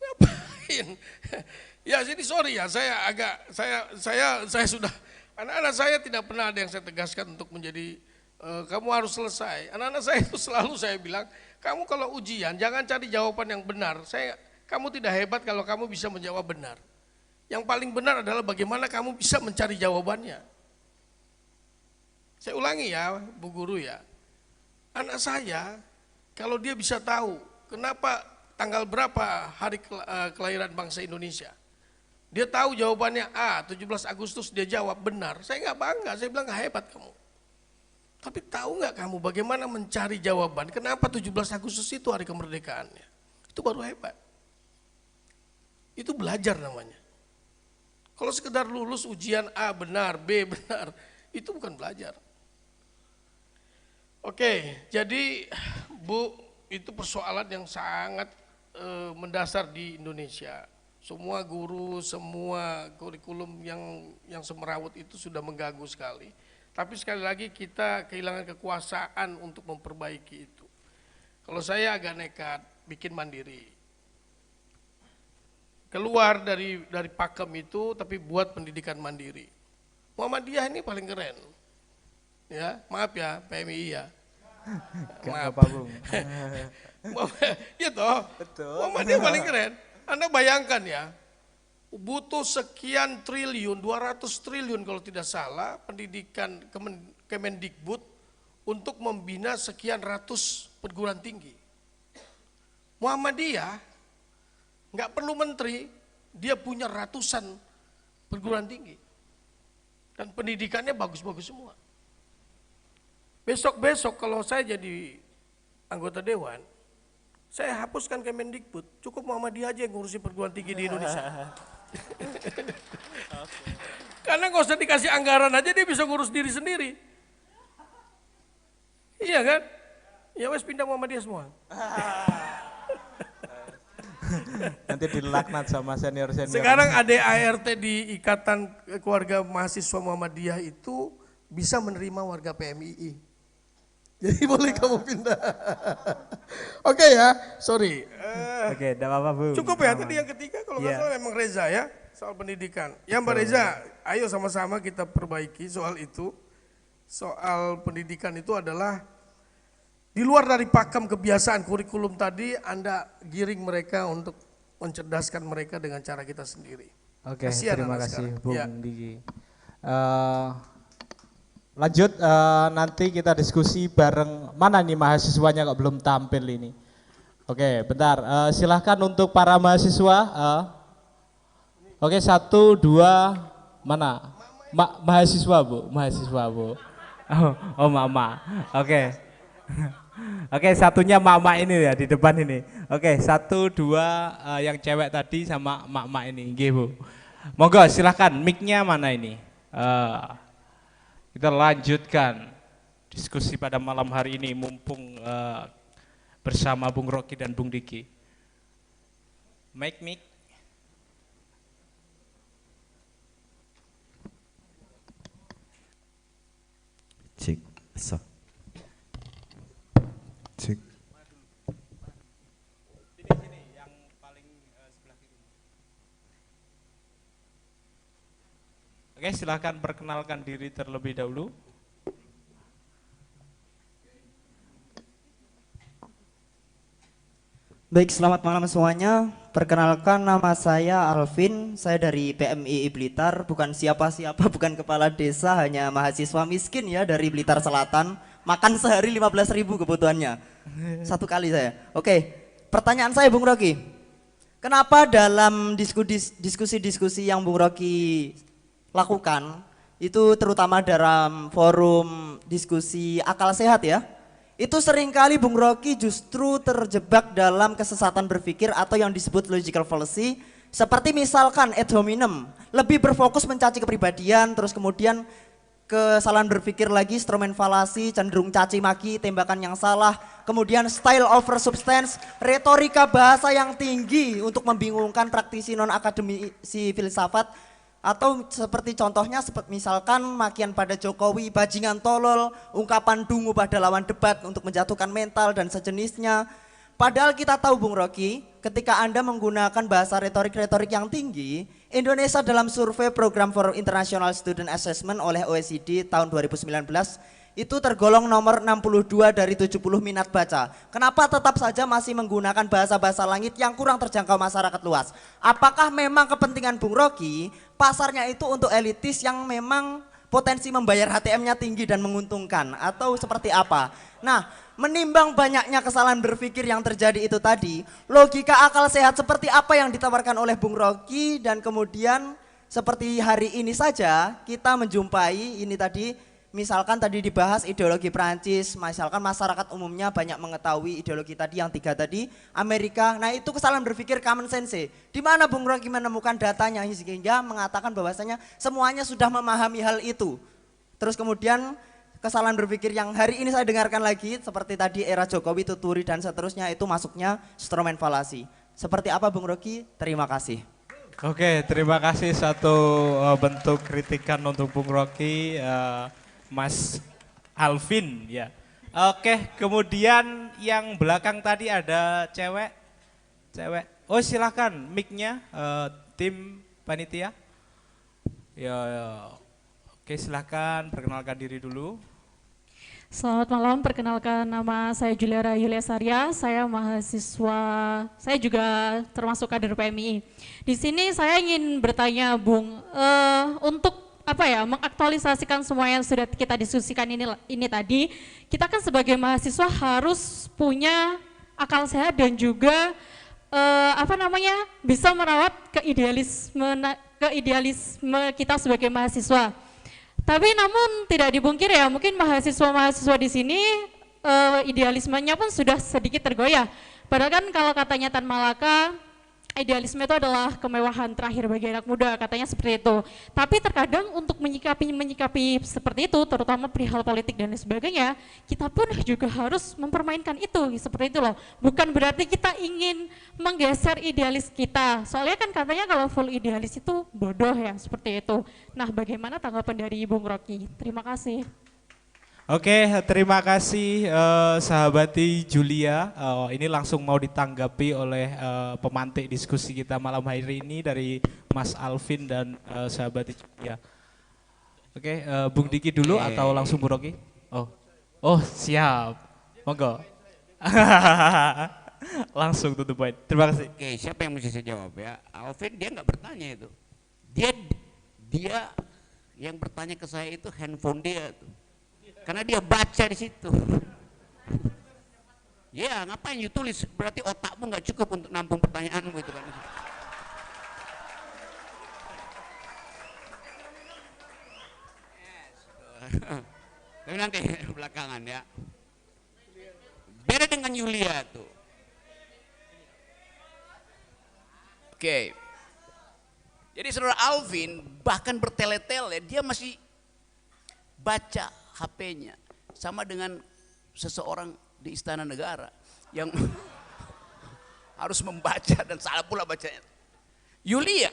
Speaker 4: Ngapain? Ya jadi sorry ya, saya sudah, anak-anak saya tidak pernah ada yang saya tegaskan untuk menjadi kamu harus selesai. Anak-anak saya itu selalu saya bilang, kamu kalau ujian jangan cari jawaban yang benar. Kamu tidak hebat kalau kamu bisa menjawab benar. Yang paling benar adalah bagaimana kamu bisa mencari jawabannya. Saya ulangi ya, Bu Guru ya. Anak saya, kalau dia bisa tahu kenapa tanggal berapa hari kelahiran bangsa Indonesia. Dia tahu jawabannya A, 17 Agustus, dia jawab benar. Saya nggak bangga, saya bilang nggak hebat kamu. Tapi tahu nggak kamu bagaimana mencari jawaban, kenapa 17 Agustus itu hari kemerdekaannya. Itu baru hebat. Itu belajar namanya. Kalau sekedar lulus ujian A benar, B benar, itu bukan belajar. Oke, jadi Bu, itu persoalan yang sangat mendasar di Indonesia. Semua guru, semua kurikulum yang semerawut itu sudah mengganggu sekali. Tapi sekali lagi kita kehilangan kekuasaan untuk memperbaiki itu. Kalau saya agak nekat, bikin mandiri. Keluar dari pakem itu, tapi buat pendidikan mandiri. Muhammadiyah ini paling keren. Ya, maaf ya, PMI ya. Maaf.
Speaker 2: Apa Bung?
Speaker 4: Iya toh, Muhammadiyah paling keren. Anda bayangkan ya, butuh sekian triliun, 200 triliun kalau tidak salah, pendidikan Kemendikbud untuk membina sekian ratus perguruan tinggi. Muhammadiyah nggak perlu menteri, dia punya ratusan perguruan tinggi. Dan pendidikannya bagus-bagus semua. Besok-besok kalau saya jadi anggota dewan, saya hapuskan Kemendikbud, cukup Muhammadiyah aja yang ngurusin perguruan tinggi di Indonesia. Karena nggak usah dikasih anggaran aja, dia bisa ngurus diri sendiri. Iya kan? Ya wes pindah Muhammadiyah semua.
Speaker 2: Nanti dilaknat sama senior-senior.
Speaker 4: Sekarang ADART di Ikatan Keluarga Mahasiswa Muhammadiyah itu bisa menerima warga PMII. Jadi boleh kamu pindah. Oke ya, sorry.
Speaker 2: Oke, enggak apa-apa Bu.
Speaker 4: Cukup ya, tadi yang ketiga kalau nggak salah memang Reza ya. soal pendidikan. Ya Mbak Reza, ayo sama-sama kita perbaiki soal itu. Soal pendidikan itu adalah di luar dari pakem kebiasaan kurikulum tadi, Anda giring mereka untuk mencerdaskan mereka dengan cara kita sendiri.
Speaker 2: Oke,
Speaker 4: Kasihan
Speaker 2: terima
Speaker 4: anak
Speaker 2: kasih
Speaker 4: sekarang.
Speaker 2: Bung
Speaker 4: Ya.
Speaker 2: Diki. Lanjut, nanti kita diskusi bareng, mana nih mahasiswanya kok belum tampil ini. Oke, bentar, silahkan untuk para mahasiswa. Oke, 1, 2, mana? Mahasiswa Bu, mahasiswa Bu. Oh mama, oke. Oke, satunya mama ini ya di depan ini. Oke, 1, 2 yang cewek tadi sama mak-mak ini, nggih Bu. Monggo silahkan, mic-nya mana ini? Kita lanjutkan diskusi pada malam hari ini mumpung bersama Bung Rocky dan Bung Diki. Mic.
Speaker 1: Cek, so. Cek.
Speaker 2: Sini yang paling sebelah kiri. Oke, silahkan perkenalkan diri terlebih dahulu.
Speaker 7: Baik, selamat malam semuanya. Perkenalkan, nama saya Alvin, saya dari PMII Blitar, bukan siapa-siapa, bukan kepala desa, hanya mahasiswa miskin ya dari Blitar Selatan. Makan sehari 15.000 kebutuhannya. Satu kali saya. Oke, pertanyaan saya Bung Rocky. Kenapa dalam diskusi-diskusi yang Bung Rocky lakukan, itu terutama dalam forum diskusi akal sehat ya, itu seringkali Bung Rocky justru terjebak dalam kesesatan berpikir atau yang disebut logical fallacy, seperti misalkan ad hominem, lebih berfokus mencaci kepribadian, terus kemudian kesalahan berpikir lagi, stromen falasi, cenderung caci maki, tembakan yang salah, kemudian style over substance, retorika bahasa yang tinggi untuk membingungkan praktisi non akademisi filsafat, atau seperti contohnya misalkan makian pada Jokowi, bajingan tolol, ungkapan dungu pada lawan debat untuk menjatuhkan mental dan sejenisnya. Padahal kita tahu Bung Rocky, ketika Anda menggunakan bahasa retorik-retorik yang tinggi, Indonesia dalam survei Program for International Student Assessment oleh OECD tahun 2019 itu tergolong nomor 62 dari 70 minat baca. Kenapa tetap saja masih menggunakan bahasa-bahasa langit yang kurang terjangkau masyarakat luas? Apakah memang kepentingan Bung Rocky pasarnya itu untuk elitis yang memang potensi membayar HTM-nya tinggi dan menguntungkan, atau seperti apa? Nah, menimbang banyaknya kesalahan berpikir yang terjadi itu tadi, logika akal sehat seperti apa yang ditawarkan oleh Bung Rocky, dan kemudian seperti hari ini saja kita menjumpai ini tadi. Misalkan tadi dibahas ideologi Prancis, misalkan masyarakat umumnya banyak mengetahui ideologi tadi yang 3 tadi, Amerika. Nah itu kesalahan berpikir common sense. Di mana Bung Rocky menemukan datanya sehingga mengatakan bahwasanya semuanya sudah memahami hal itu. Terus kemudian kesalahan berpikir yang hari ini saya dengarkan lagi seperti tadi era Jokowi, Tuturi dan seterusnya itu masuknya stromen falasi. Seperti apa Bung Rocky? Terima kasih.
Speaker 2: Oke, terima kasih satu bentuk kritikan untuk Bung Rocky. Mas Alvin ya. Oke, kemudian yang belakang tadi ada cewek. Oh silakan mic-nya tim panitia. Ya. Oke, silakan perkenalkan diri dulu.
Speaker 8: Selamat malam, perkenalkan nama saya Juliara Yulia Sarya, saya mahasiswa, saya juga termasuk kader PMI. Di sini saya ingin bertanya Bung, untuk mengaktualisasikan semua yang sudah kita diskusikan ini tadi, kita kan sebagai mahasiswa harus punya akal sehat dan juga bisa merawat keidealisme kita sebagai mahasiswa. Tapi namun tidak dipungkiri ya, mungkin mahasiswa-mahasiswa di sini idealismenya pun sudah sedikit tergoyah. Padahal kan kalau katanya Tan Malaka, idealisme itu adalah kemewahan terakhir bagi anak muda, katanya seperti itu. Tapi terkadang untuk menyikapi seperti itu, terutama perihal politik dan sebagainya, kita pun juga harus mempermainkan itu, seperti itu loh. Bukan berarti kita ingin menggeser idealis kita, soalnya kan katanya kalau full idealis itu bodoh ya, seperti itu. Nah, bagaimana tanggapan dari Bung Rocky? Terima kasih.
Speaker 2: Oke, terima kasih sahabati Julia. Ini langsung mau ditanggapi oleh pemantik diskusi kita malam hari ini dari Mas Alvin dan sahabat Julia. Oke, Bung Diki dulu atau langsung Bu Rocky? Oh siap, monggo. Langsung tutup poin. Terima kasih.
Speaker 3: Oke, siapa yang mesti saya jawab ya? Alvin dia nggak bertanya itu. Dia yang bertanya ke saya itu handphone dia tuh. Karena dia baca di situ. Ya, ngapain you tulis? Berarti otakmu nggak cukup untuk nampung pertanyaanmu itu kan. Tapi nanti belakangan ya. Beda dengan Yulia tuh. Oke. Jadi saudara Alvin bahkan bertele-tele dia masih baca HP-nya. Sama dengan seseorang di Istana Negara yang harus membaca dan salah pula bacanya. Yulia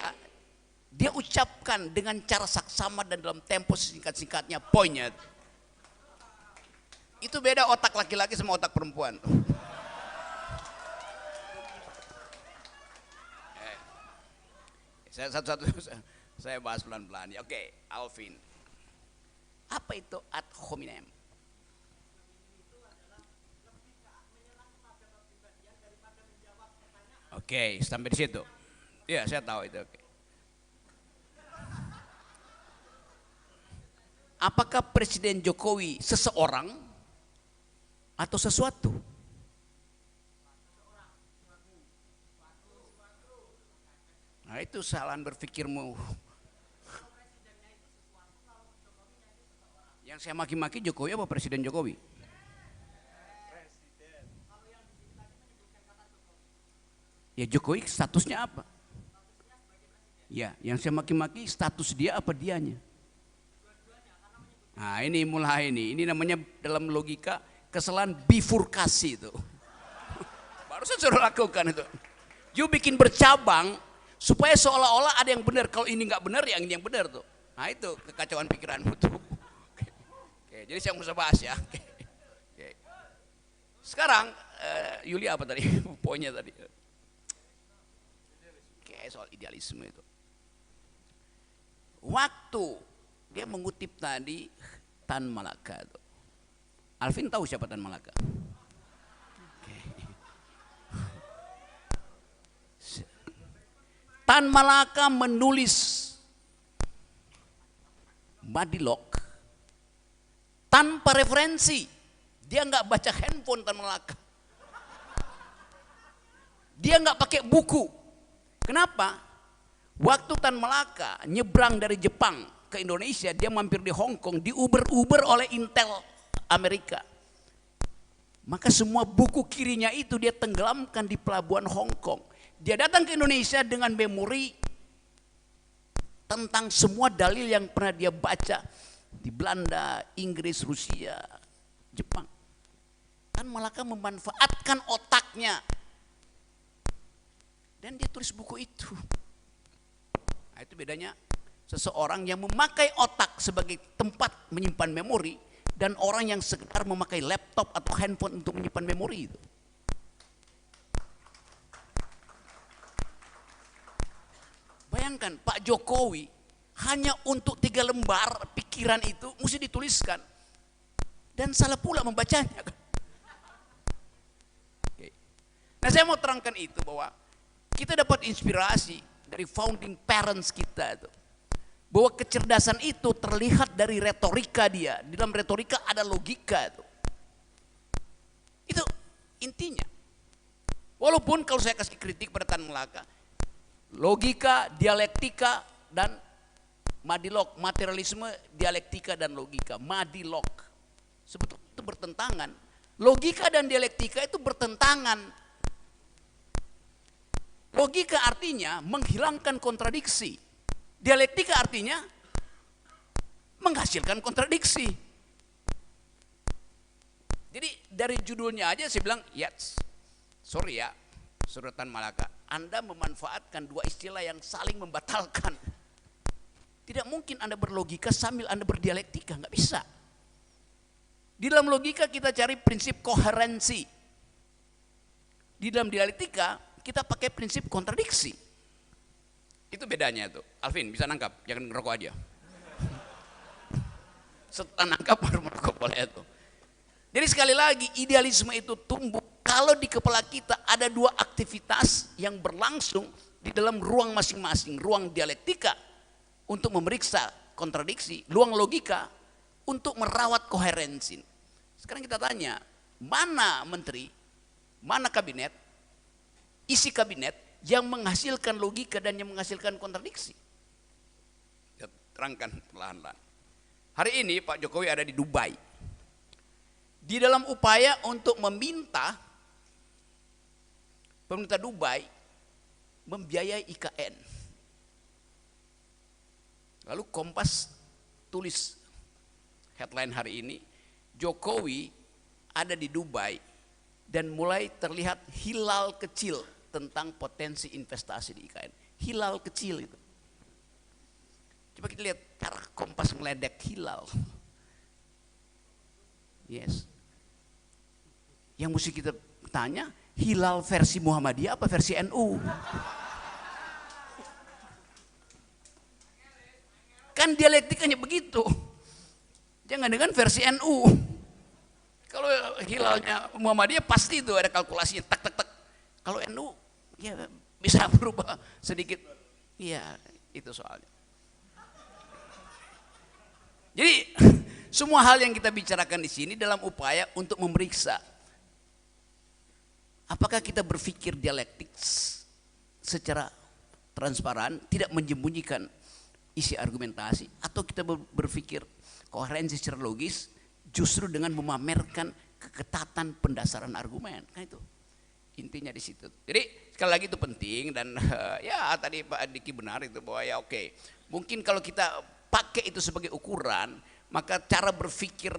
Speaker 3: dia ucapkan dengan cara saksama dan dalam tempo singkat-singkatnya poinnya. Itu beda otak laki-laki sama otak perempuan. Saya satu-satu saya bahas pelan-pelan ya. Oke, Alvin. Apa itu ad hominem? Oke, sampai di situ. Iya, saya tahu itu. Oke. Apakah Presiden Jokowi seseorang atau sesuatu? Nah, itu kesalahan berpikirmu. Yang saya maki-maki Jokowi apa Presiden Jokowi? Ya Jokowi statusnya apa? Ya, yang saya maki-maki status dia apa dianya? Nah ini mulai ini namanya dalam logika kesalahan bifurkasi itu. Barusan sudah lakukan itu. You bikin bercabang supaya seolah-olah ada yang benar. Kalau ini nggak benar, yang ini yang benar tuh. Nah itu kekacauan pikiranmu tuh. Oke, jadi saya usah bahas ya. Oke. Sekarang Yulia apa tadi? Poinnya tadi. Soal idealisme itu. Waktu dia mengutip tadi Tan Malaka itu. Alvin tahu siapa Tan Malaka? Okay. Tan Malaka menulis Madilog tanpa referensi. Dia nggak baca handphone Tan Malaka. Dia nggak pakai buku. Kenapa? Waktu Tan Malaka nyebrang dari Jepang ke Indonesia, dia mampir di Hong Kong, di Uber oleh Intel Amerika. Maka semua buku kirinya itu dia tenggelamkan di pelabuhan Hong Kong. Dia datang ke Indonesia dengan memori tentang semua dalil yang pernah dia baca di Belanda, Inggris, Rusia, Jepang. Tan Malaka memanfaatkan otaknya. Dan dia tulis buku itu. Nah, itu bedanya seseorang yang memakai otak sebagai tempat menyimpan memori dan orang yang sekedar memakai laptop atau handphone untuk menyimpan memori itu. Bayangkan Pak Jokowi hanya untuk 3 lembar pikiran itu mesti dituliskan dan salah pula membacanya. Oke. Nah saya mau terangkan itu bahwa kita dapat inspirasi dari founding parents kita itu. Bahwa kecerdasan itu terlihat dari retorika dia. Di dalam retorika ada logika itu. Itu intinya. Walaupun kalau saya kasih kritik pada Tan Malaka, logika, dialektika, dan Madilog, materialisme, dialektika, dan logika. Madilog. Sebetulnya itu bertentangan. Logika dan dialektika itu bertentangan. Logika artinya menghilangkan kontradiksi. Dialektika artinya menghasilkan kontradiksi. Jadi dari judulnya aja saya bilang, yes, sorry ya, Saudara Tan Malaka, Anda memanfaatkan 2 istilah yang saling membatalkan. Tidak mungkin Anda berlogika sambil Anda berdialektika, nggak bisa. Di dalam logika kita cari prinsip koherensi. Di dalam dialektika kita pakai prinsip kontradiksi. Itu Itu bedanya tuh. Alvin bisa nangkap, jangan ngerokok aja. Setelah nangkap baru merokok boleh itu. Jadi sekali lagi idealisme itu tumbuh kalau di kepala kita ada dua aktivitas yang berlangsung di dalam ruang masing-masing, ruang dialektika untuk memeriksa kontradiksi, ruang logika untuk merawat koherensi. Sekarang kita tanya, mana menteri, mana kabinet, isi kabinet yang menghasilkan logika dan yang menghasilkan kontradiksi? Kita terangkan perlahan-lahan. Hari ini Pak Jokowi ada di Dubai. Di dalam upaya untuk meminta pemerintah Dubai membiayai IKN. Lalu Kompas tulis headline hari ini, Jokowi ada di Dubai dan mulai terlihat hilal kecil tentang potensi investasi di IKN. Hilal kecil itu. Coba kita lihat cara Kompas meledek hilal. Yes. Yang mesti kita tanya, hilal versi Muhammadiyah apa versi NU? Kan dialektikanya begitu. Jangan dengan versi NU. Kalau hilalnya Muhammadiyah pasti itu ada kalkulasinya tak tak tak. Kalau NU ya bisa berubah sedikit. Iya, itu soalnya. Jadi semua hal yang kita bicarakan di sini dalam upaya untuk memeriksa apakah kita berpikir dialektik secara transparan, tidak menyembunyikan isi argumentasi, atau kita berpikir koherensi secara logis justru dengan memamerkan keketatan pendasaran argumen. Kan itu intinya di situ. Jadi sekali lagi itu penting dan ya tadi Pak Diki benar itu bahwa ya oke, mungkin kalau kita pakai itu sebagai ukuran, maka cara berpikir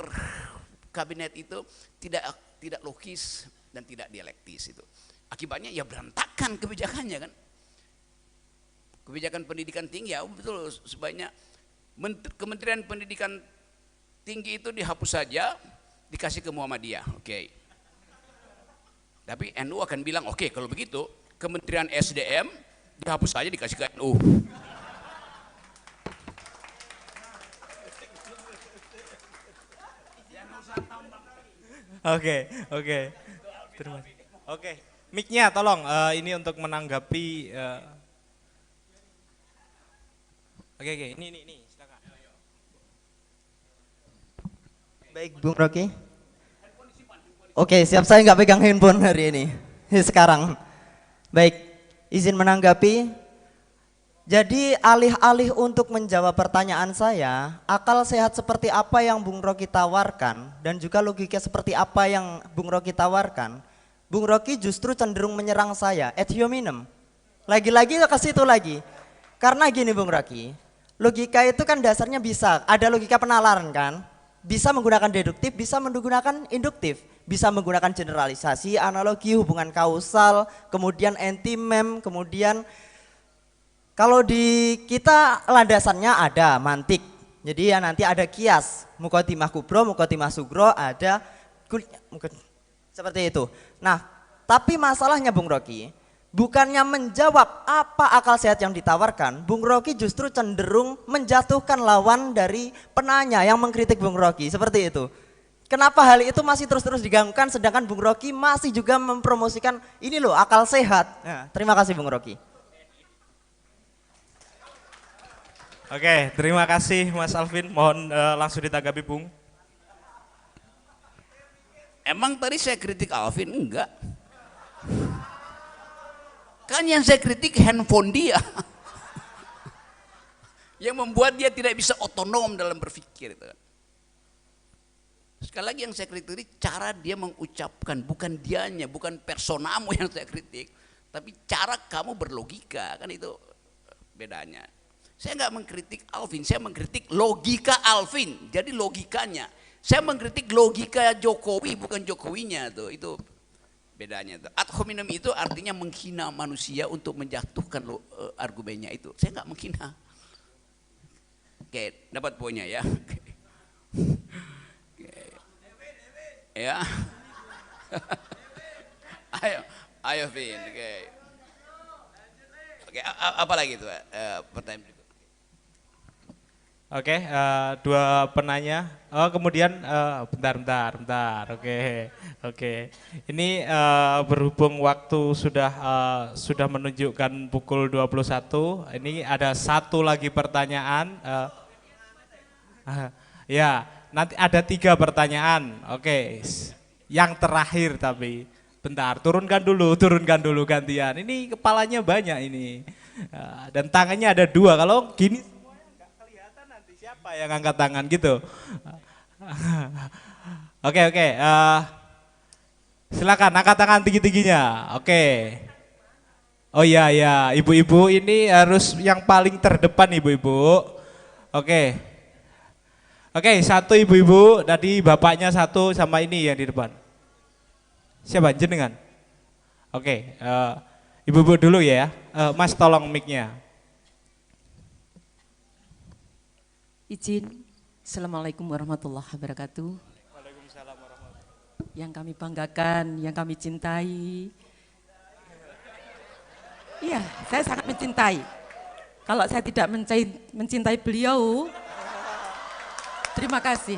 Speaker 3: kabinet itu tidak logis dan tidak dialektis itu. Akibatnya ya berantakan kebijakannya kan. Kebijakan pendidikan tinggi ya betul sebanyak Kementerian Pendidikan Tinggi itu dihapus saja, dikasih ke Muhammadiyah. Oke. Tapi NU akan bilang oke, kalau begitu Kementerian SDM dihapus saja, dikasih ke NU.
Speaker 2: Oke. Terima kasih. Oke, mic-nya tolong ini untuk menanggapi. Oke, ini silakan.
Speaker 7: Baik, Bung Rocky. Oke, siap, saya nggak pegang handphone hari ini. Sekarang. Baik, izin menanggapi. Jadi alih-alih untuk menjawab pertanyaan saya, akal sehat seperti apa yang Bung Rocky tawarkan dan juga logika seperti apa yang Bung Rocky tawarkan, Bung Rocky justru cenderung menyerang saya, ad hominem. Lagi-lagi ke situ lagi. Karena gini Bung Rocky, logika itu kan dasarnya bisa, ada logika penalaran kan? Bisa menggunakan deduktif, bisa menggunakan induktif. Bisa menggunakan generalisasi, analogi, hubungan kausal, kemudian anti-mem, kemudian kalau di kita landasannya ada mantik, jadi ya nanti ada kias, mukotimah kubro, mukotimah sugro, ada seperti itu. Nah, tapi masalahnya Bung Rocky, bukannya menjawab apa akal sehat yang ditawarkan, Bung Rocky justru cenderung menjatuhkan lawan dari penanya yang mengkritik Bung Rocky, seperti itu. Kenapa hal itu masih terus-terus diganggukan sedangkan Bung Rocky masih juga mempromosikan ini loh akal sehat. Nah, terima kasih Bung Rocky.
Speaker 2: Oke, terima kasih Mas Alvin. Mohon langsung ditanggapi Bung.
Speaker 3: Emang tadi saya kritik Alvin? Enggak. Kan yang saya kritik handphone dia. Yang membuat dia tidak bisa otonom dalam berpikir. Sekali lagi yang saya kritik cara dia mengucapkan, bukan dianya, bukan personamu yang saya kritik, tapi cara kamu berlogika, kan itu bedanya. Saya nggak mengkritik Alvin, saya mengkritik logika Alvin. Jadi logikanya. Saya mengkritik logika Jokowi, bukan Jokowinya tuh. Itu bedanya tuh. Ad hominem itu artinya menghina manusia untuk menjatuhkan argumennya itu. Saya nggak menghina. Oke, dapat poinnya ya. Oke. Ya. Ayo Vin. Oke. Oke, apa lagi itu pertanyaan berikut?
Speaker 2: Oke, dua penanya. Oh, kemudian bentar. Oke. Ini berhubung waktu sudah menunjukkan pukul 21. Ini ada satu lagi pertanyaan. Ya, nanti ada 3 pertanyaan. Oke. Yang terakhir tapi bentar, turunkan dulu gantian. Ini kepalanya banyak ini. Dan tangannya ada 2. Kalau gini siapa yang angkat tangan gitu? Oke. Silakan angkat tangan tinggi-tingginya. Oke. Oh iya, ibu-ibu ini harus yang paling terdepan ibu-ibu. Oke, satu ibu-ibu, tadi bapaknya satu sama ini yang di depan. Siapa jenengan? Oke, ibu-ibu dulu ya. Mas tolong mic-nya.
Speaker 9: Izin, Assalamualaikum warahmatullahi wabarakatuh.
Speaker 2: Waalaikumsalam warahmatullahi wabarakatuh.
Speaker 9: Yang kami banggakan, yang kami cintai. Iya, saya sangat mencintai. Kalau saya tidak mencintai beliau, terima kasih.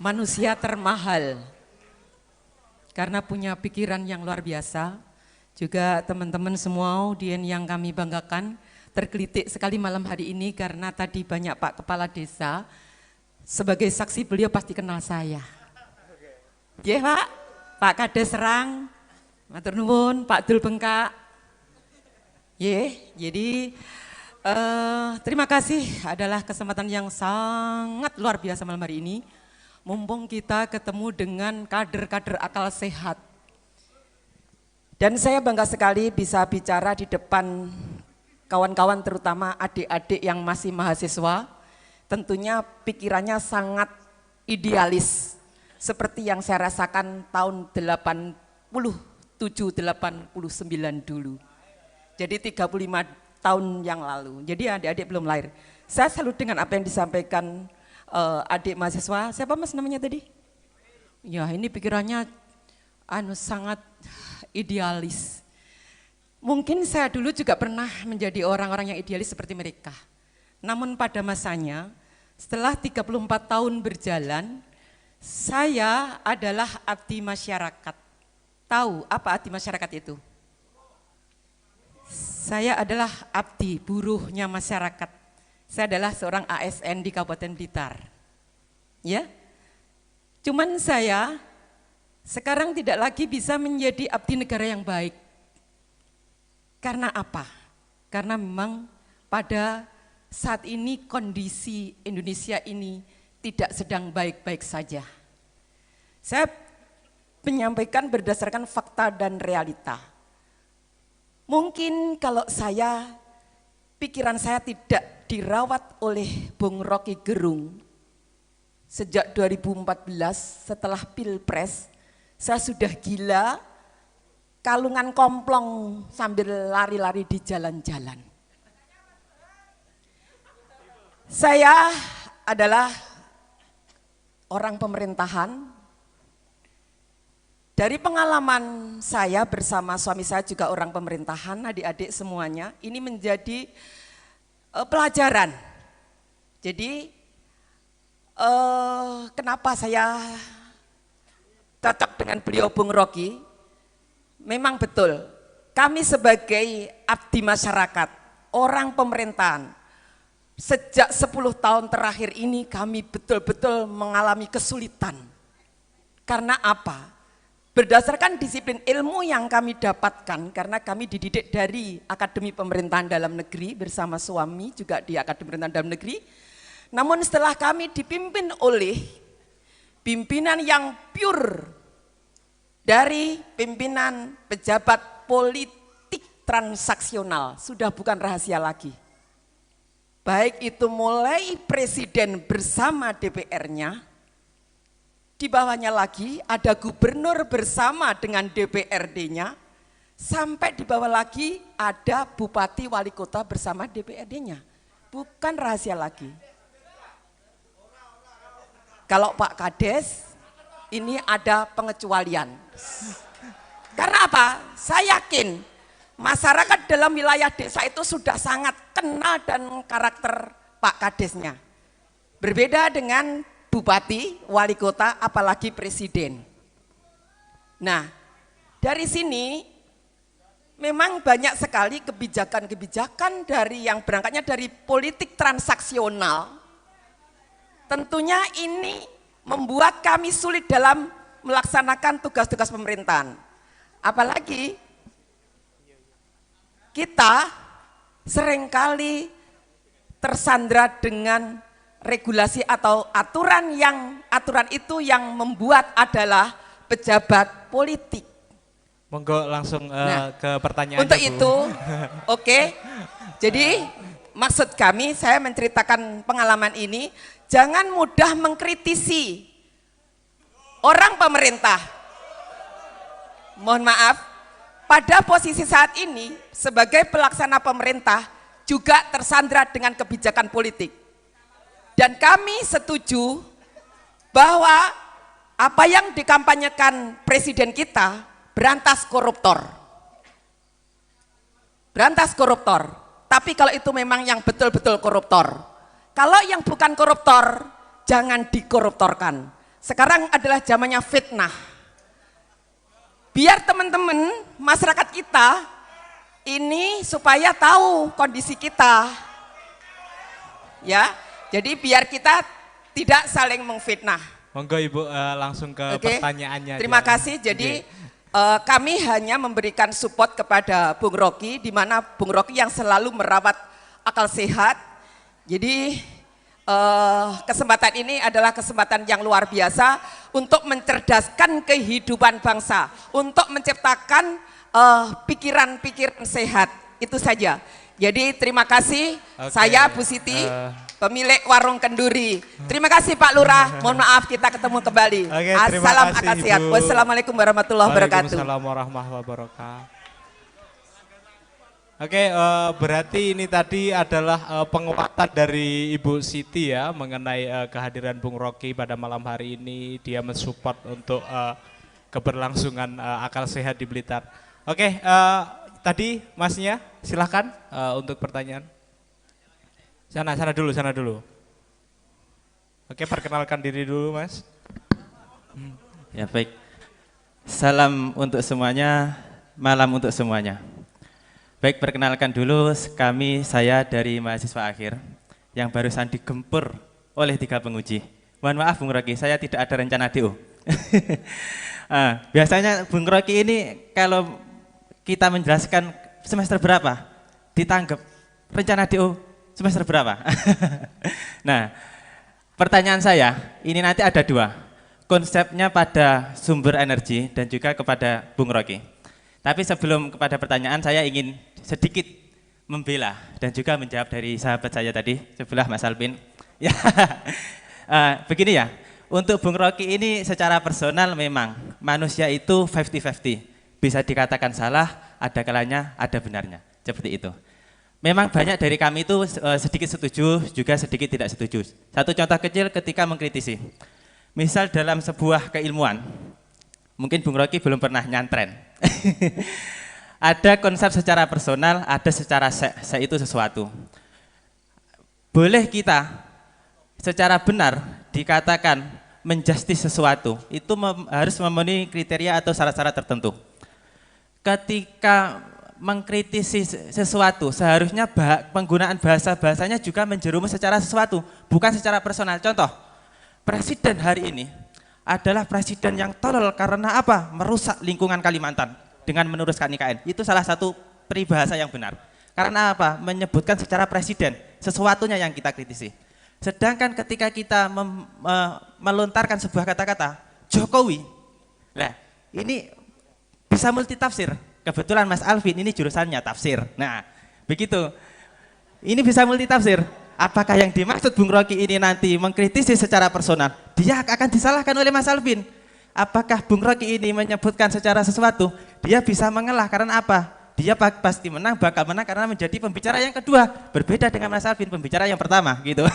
Speaker 9: Manusia termahal. Karena punya pikiran yang luar biasa. Juga teman-teman semua audien yang kami banggakan. Tergelitik sekali malam hari ini karena tadi banyak Pak Kepala Desa. Sebagai saksi beliau pasti kenal saya. Ya Pak Kades Serang, matur nuwun, Pak Dul Bengkak. Jadi terima kasih, adalah kesempatan yang sangat luar biasa malam hari ini. Mumpung kita ketemu dengan kader-kader akal sehat. Dan saya bangga sekali bisa bicara di depan kawan-kawan terutama adik-adik yang masih mahasiswa, tentunya pikirannya sangat idealis. Seperti yang saya rasakan tahun 87-89 dulu. Jadi 35 tahun yang lalu, jadi adik-adik belum lahir. Saya salut dengan apa yang disampaikan adik mahasiswa, siapa mas namanya tadi? Ya ini pikirannya sangat idealis. Mungkin saya dulu juga pernah menjadi orang-orang yang idealis seperti mereka. Namun pada masanya, setelah 34 tahun berjalan, saya adalah abdi masyarakat. Tahu apa abdi masyarakat itu? Saya adalah abdi, buruhnya masyarakat. Saya adalah seorang ASN di Kabupaten Blitar. Ya, cuman saya sekarang tidak lagi bisa menjadi abdi negara yang baik. Karena apa? Karena memang pada saat ini kondisi Indonesia ini tidak sedang baik-baik saja. Saya menyampaikan berdasarkan fakta dan realita. Mungkin kalau pikiran saya tidak dirawat oleh Bung Rocky Gerung sejak 2014 setelah Pilpres, saya sudah gila, kalungan komplong sambil lari-lari di jalan-jalan. Saya adalah orang pemerintahan. Dari pengalaman saya bersama suami saya juga orang pemerintahan, adik-adik semuanya, ini menjadi pelajaran. Jadi kenapa saya cocok dengan beliau Bung Rocky? Memang betul, kami sebagai abdi masyarakat, orang pemerintahan, sejak 10 tahun terakhir ini kami betul-betul mengalami kesulitan. Karena apa? Berdasarkan disiplin ilmu yang kami dapatkan, karena kami dididik dari Akademi Pemerintahan Dalam Negeri bersama suami juga di Akademi Pemerintahan Dalam Negeri. Namun setelah kami dipimpin oleh pimpinan yang pure dari pimpinan pejabat politik transaksional, sudah bukan rahasia lagi. Baik itu mulai presiden bersama DPR-nya, di bawahnya lagi ada gubernur bersama dengan DPRD-nya, sampai di bawah lagi ada bupati wali kota bersama DPRD-nya. Bukan rahasia lagi. Kalau Pak Kades, ini ada pengecualian. Karena apa? Saya yakin masyarakat dalam wilayah desa itu sudah sangat kenal dan karakter Pak Kadesnya. Berbeda dengan bupati, wali kota, apalagi presiden. Nah, dari sini memang banyak sekali kebijakan-kebijakan dari yang berangkatnya dari politik transaksional. Tentunya ini membuat kami sulit dalam melaksanakan tugas-tugas pemerintahan. Apalagi kita seringkali tersandra dengan regulasi atau aturan itu yang membuat adalah pejabat politik.
Speaker 2: Monggo langsung ke pertanyaan.
Speaker 9: Untuk itu, oke. Jadi maksud kami, saya menceritakan pengalaman ini, jangan mudah mengkritisi orang pemerintah. Mohon maaf, pada posisi saat ini sebagai pelaksana pemerintah juga tersandra dengan kebijakan politik. Dan kami setuju bahwa apa yang dikampanyekan presiden kita berantas koruptor. Berantas koruptor. Tapi kalau itu memang yang betul-betul koruptor. Kalau yang bukan koruptor, jangan dikoruptorkan. Sekarang adalah zamannya fitnah. Biar teman-teman masyarakat kita ini supaya tahu kondisi kita. Ya, jadi biar kita tidak saling mengfitnah.
Speaker 2: Monggo Ibu langsung ke pertanyaannya.
Speaker 9: Terima kasih. Jadi kami hanya memberikan support kepada Bung Rocky, di mana Bung Rocky yang selalu merawat akal sehat. Jadi kesempatan ini adalah kesempatan yang luar biasa untuk mencerdaskan kehidupan bangsa, untuk menciptakan pikiran-pikiran sehat. Itu saja. Jadi terima kasih, saya Bu Siti, pemilik warung kenduri. Terima kasih Pak Lurah, mohon maaf kita ketemu kembali. Assalam akal sehat. Wassalamualaikum warahmatullahi wabarakatuh.
Speaker 2: Waalaikumsalam warahmatullahi wabarakatuh. Oke, berarti ini tadi adalah penguatan dari Ibu Siti ya mengenai kehadiran Bung Rocky pada malam hari ini. Dia mensupport untuk keberlangsungan akal sehat di Blitar. Oke, tadi Masnya silahkan untuk pertanyaan. Sana dulu. Oke, perkenalkan diri dulu Mas.
Speaker 10: Ya baik, salam untuk semuanya, malam untuk semuanya. Baik, perkenalkan dulu, saya dari mahasiswa akhir yang barusan digempur oleh 3 penguji. Mohon maaf Bung Rocky, saya tidak ada rencana DO. Biasanya Bung Rocky ini kalau kita menjelaskan semester berapa, ditanggap rencana DO semester berapa. Nah, pertanyaan saya, ini nanti ada 2. Konsepnya pada sumber energi dan juga kepada Bung Rocky. Tapi sebelum kepada pertanyaan, saya ingin sedikit membela dan juga menjawab dari sahabat saya tadi, sebelah Mas Alvin. Ya, begini ya, untuk Bung Rocky ini secara personal memang manusia itu 50-50. Bisa dikatakan salah, ada kalanya, ada benarnya. Seperti itu. Memang banyak dari kami itu sedikit setuju, juga sedikit tidak setuju. Satu contoh kecil ketika mengkritisi. Misal dalam sebuah keilmuan, mungkin Bung Rocky belum pernah nyantren. Ada konsep secara personal, ada secara se itu sesuatu. Boleh kita secara benar dikatakan menjustis sesuatu, itu harus memenuhi kriteria atau syarat-syarat tertentu. Ketika mengkritisi sesuatu, seharusnya penggunaan bahasanya juga menjerumus secara sesuatu, bukan secara personal. Contoh, presiden hari ini adalah presiden yang tolol karena apa? Merusak lingkungan Kalimantan dengan meneruskan IKN. Itu salah satu peribahasa yang benar. Karena apa? Menyebutkan secara presiden, sesuatunya yang kita kritisi. Sedangkan ketika kita melontarkan sebuah kata-kata, Jokowi, nah ini bisa multitafsir. Kebetulan Mas Alvin ini jurusannya tafsir. Nah, begitu. Ini bisa multitafsir. Apakah yang dimaksud Bung Rocky ini nanti mengkritisi secara personal, dia akan disalahkan oleh Mas Alvin. Apakah Bung Rocky ini menyebutkan secara sesuatu, dia bisa mengalah karena apa? Dia pasti menang, bakal menang karena menjadi pembicara yang kedua. Berbeda dengan Mas Alvin, pembicara yang pertama gitu.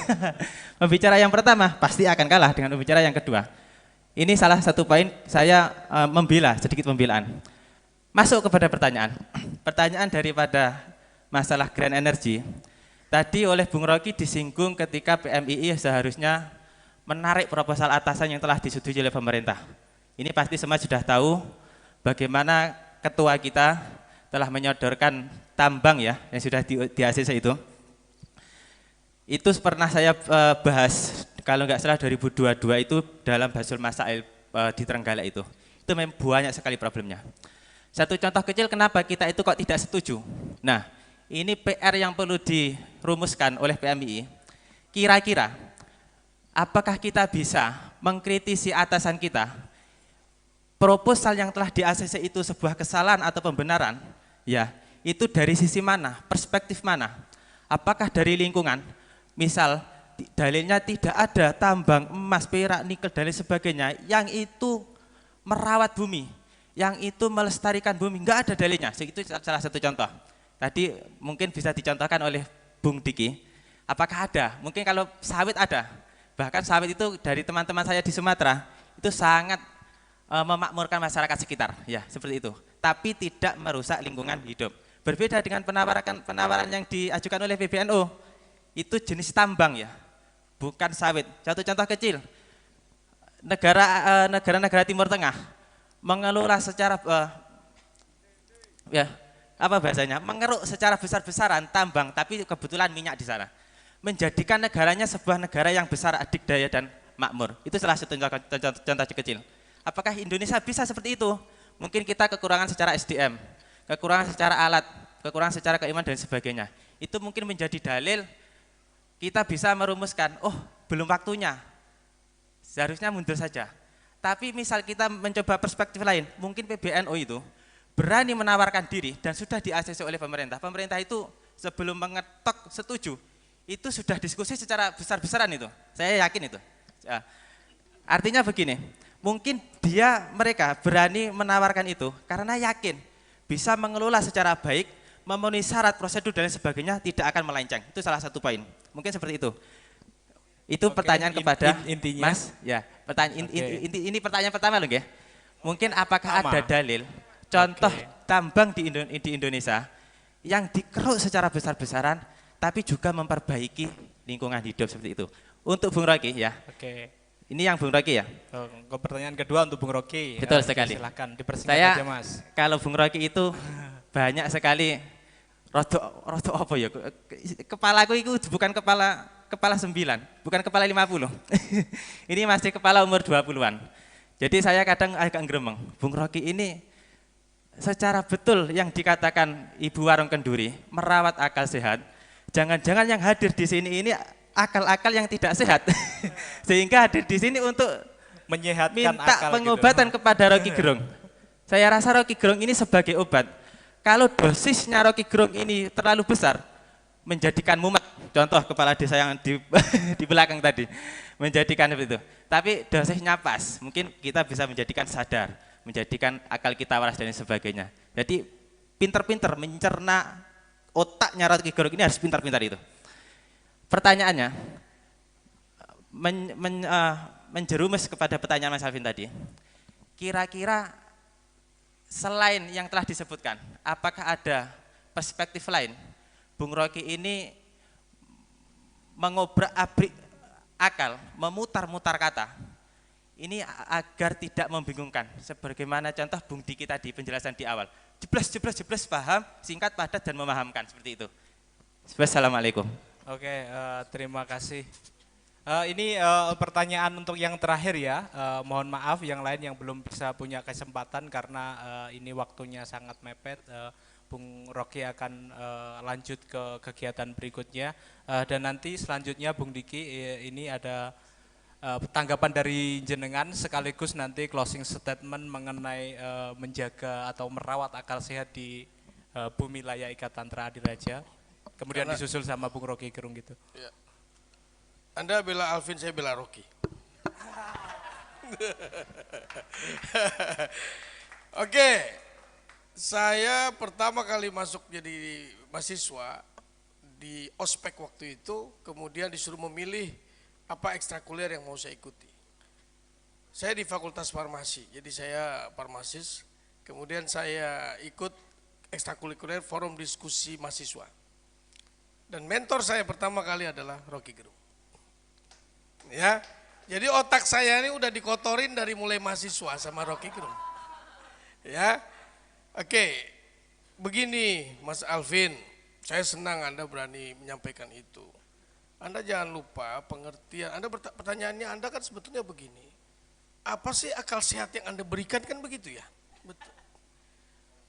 Speaker 10: Pembicara yang pertama pasti akan kalah dengan pembicara yang kedua. Ini salah satu poin saya membela, sedikit pembelaan. Masuk kepada pertanyaan. pertanyaan daripada masalah green energy. Tadi oleh Bung Rocky disinggung ketika PMII seharusnya menarik proposal atasan yang telah disetujui oleh pemerintah. Ini pasti semua sudah tahu bagaimana ketua kita telah menyodorkan tambang ya yang sudah di ACC itu. Itu pernah saya bahas kalau nggak salah 2022 itu dalam Basul Masail di Trenggalek itu. Itu memang banyak sekali problemnya. Satu contoh kecil kenapa kita itu kok tidak setuju. Nah, ini PR yang perlu dirumuskan oleh PMII. Kira-kira apakah kita bisa mengkritisi atasan kita? Proposal yang telah di ACC itu sebuah kesalahan atau pembenaran? Ya, itu dari sisi mana? Perspektif mana? Apakah dari lingkungan? Misal dalilnya tidak ada tambang emas, perak, nikel dan lain sebagainya yang itu merawat bumi, yang itu melestarikan bumi, enggak ada dalilnya. Itu salah satu contoh. Tadi mungkin bisa dicontohkan oleh Bung Diki. Apakah ada? Mungkin kalau sawit ada. Bahkan sawit itu dari teman-teman saya di Sumatera itu sangat memakmurkan masyarakat sekitar, ya seperti itu. Tapi tidak merusak lingkungan hidup. Berbeda dengan penawaran yang diajukan oleh PBNU, itu jenis tambang ya, bukan sawit. Satu contoh kecil, negara-negara Timur Tengah mengelola secara ya apa bahasanya, mengeruk secara besar-besaran tambang, tapi kebetulan minyak di sana, menjadikan negaranya sebuah negara yang besar, adidaya dan makmur. Itu salah satu contoh kecil. Apakah Indonesia bisa seperti itu? Mungkin kita kekurangan secara SDM, kekurangan secara alat, kekurangan secara keimanan dan sebagainya. Itu mungkin menjadi dalil kita bisa merumuskan, oh belum waktunya, seharusnya mundur saja. Tapi misal kita mencoba perspektif lain, mungkin PBNU itu berani menawarkan diri dan sudah di-ACC oleh pemerintah. Pemerintah itu sebelum mengetok setuju, itu sudah diskusi secara besar-besaran itu. Saya yakin itu. Ya. Artinya begini, mungkin mereka berani menawarkan itu karena yakin bisa mengelola secara baik, memenuhi syarat prosedur dan sebagainya, tidak akan melenceng. Itu salah satu poin. Mungkin seperti itu. Itu pertanyaan kepada intinya, Mas. Ya, ini pertanyaan pertama loh, ya. Mungkin apakah ada dalil contoh tambang di Indonesia yang dikeruk secara besar-besaran tapi juga memperbaiki lingkungan hidup seperti itu. Untuk Bung Rocky ya. Ini yang Bung Rocky ya.
Speaker 2: Pertanyaan kedua untuk Bung Rocky.
Speaker 10: Betul sekali.
Speaker 2: Silakan dipersingkat aja, Mas.
Speaker 10: Kalau Bung Rocky itu banyak sekali rodo apa ya? Kepalaku itu bukan kepala 9, bukan kepala 50. Ini masih kepala umur 20-an. Jadi saya kadang agak ngeremeng. Bung Rocky ini secara betul yang dikatakan Ibu Warung Kenduri, merawat akal sehat. Jangan-jangan yang hadir di sini ini akal-akal yang tidak sehat. Sehingga hadir di sini untuk
Speaker 2: menyehatkan
Speaker 10: minta
Speaker 2: akal
Speaker 10: pengobatan gitu kepada Rocky Gerung. Saya rasa Rocky Gerung ini sebagai obat. Kalau dosisnya Rocky Gerung ini terlalu besar, menjadikan mumet. Contoh kepala desa yang di belakang tadi, menjadikan seperti itu. Tapi dosisnya pas, mungkin kita bisa menjadikan sadar, menjadikan akal kita waras dan sebagainya. Jadi pinter-pinter mencerna otaknya Rocky Gerung ini harus pintar-pintar itu. Pertanyaannya, menjerumus kepada pertanyaan Mas Alvin tadi, kira-kira selain yang telah disebutkan, apakah ada perspektif lain? Bung Rocky ini mengobrak-abrik akal, memutar-mutar kata, ini agar tidak membingungkan. Sebagaimana contoh Bung Diki tadi, penjelasan di awal, jeblas, paham, singkat, padat, dan memahamkan, seperti itu. Wassalamualaikum.
Speaker 2: Oke, terima kasih. Ini pertanyaan untuk yang terakhir ya. Mohon maaf yang lain yang belum bisa punya kesempatan karena ini waktunya sangat mepet. Bung Rocky akan lanjut ke kegiatan berikutnya. Dan nanti selanjutnya Bung Diki ini ada tanggapan dari jenengan sekaligus nanti closing statement mengenai menjaga atau merawat akal sehat di bumi layak Ikatan Adiraja. Kemudian disusul sama Bung Rocky Gerung gitu.
Speaker 4: Ya. Anda bela Alvin, saya bela Rocky. Oke, saya pertama kali masuk jadi mahasiswa di ospek waktu itu, kemudian disuruh memilih apa ekstrakurikuler yang mau saya ikuti. Saya di Fakultas Farmasi, jadi saya farmasis, kemudian saya ikut ekstrakurikuler forum diskusi mahasiswa. Dan mentor saya pertama kali adalah Rocky Gerung. Ya, jadi otak saya ini udah dikotorin dari mulai mahasiswa sama Rocky Gerung. Ya, oke, begini Mas Alvin, saya senang Anda berani menyampaikan itu. Anda jangan lupa pengertian, pertanyaannya Anda kan sebetulnya begini, apa sih akal sehat yang Anda berikan, kan begitu ya? Betul.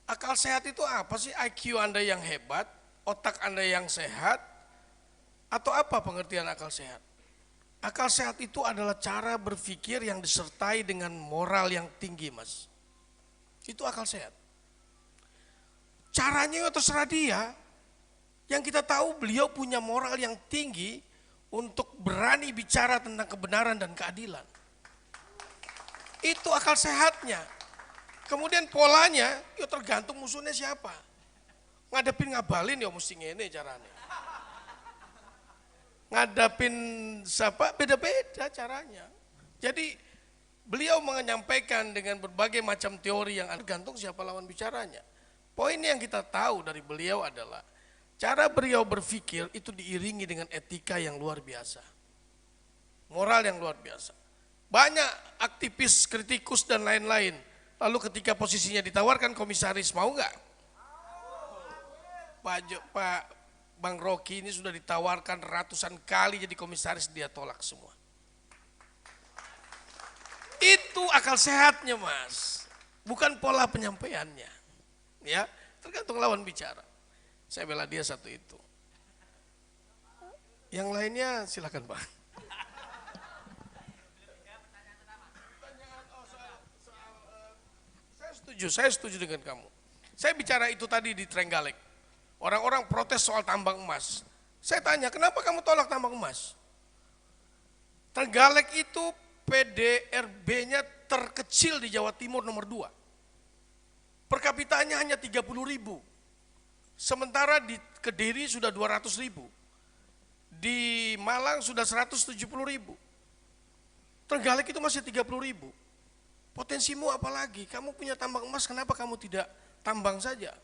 Speaker 4: Akal sehat itu apa sih? IQ Anda yang hebat, otak Anda yang sehat, atau apa pengertian akal sehat? Akal sehat itu adalah cara berpikir yang disertai dengan moral yang tinggi, Mas. Itu akal sehat. Caranya terserah dia. Yang kita tahu beliau punya moral yang tinggi untuk berani bicara tentang kebenaran dan keadilan. Itu akal sehatnya. Kemudian polanya, ya tergantung musuhnya siapa. Ngadepin ngabalin ya mesti ngene caranya. Ngadapin siapa beda-beda caranya. Jadi beliau menyampaikan dengan berbagai macam teori yang tergantung siapa lawan bicaranya. Poin yang kita tahu dari beliau adalah cara beliau berpikir itu diiringi dengan etika yang luar biasa. Moral yang luar biasa. Banyak aktivis, kritikus dan lain-lain. Lalu ketika posisinya ditawarkan komisaris, mau nggak? Pak Bang Rocky ini sudah ditawarkan ratusan kali jadi komisaris, dia tolak semua. Itu akal sehatnya, Mas. Bukan pola penyampaiannya. Ya, tergantung lawan bicara. Saya bela dia satu itu. Yang lainnya silakan Pak. Saya setuju dengan kamu. Saya bicara itu tadi di Trenggalek. Orang-orang protes soal tambang emas. Saya tanya, kenapa kamu tolak tambang emas? Trenggalek itu PDRB-nya terkecil di Jawa Timur nomor 2. Per kapitanya hanya 30.000. Sementara di Kediri sudah 200.000. Di Malang sudah 170.000. Trenggalek itu masih 30.000. Potensimu apa lagi? Kamu punya tambang emas, kenapa kamu tidak tambang saja?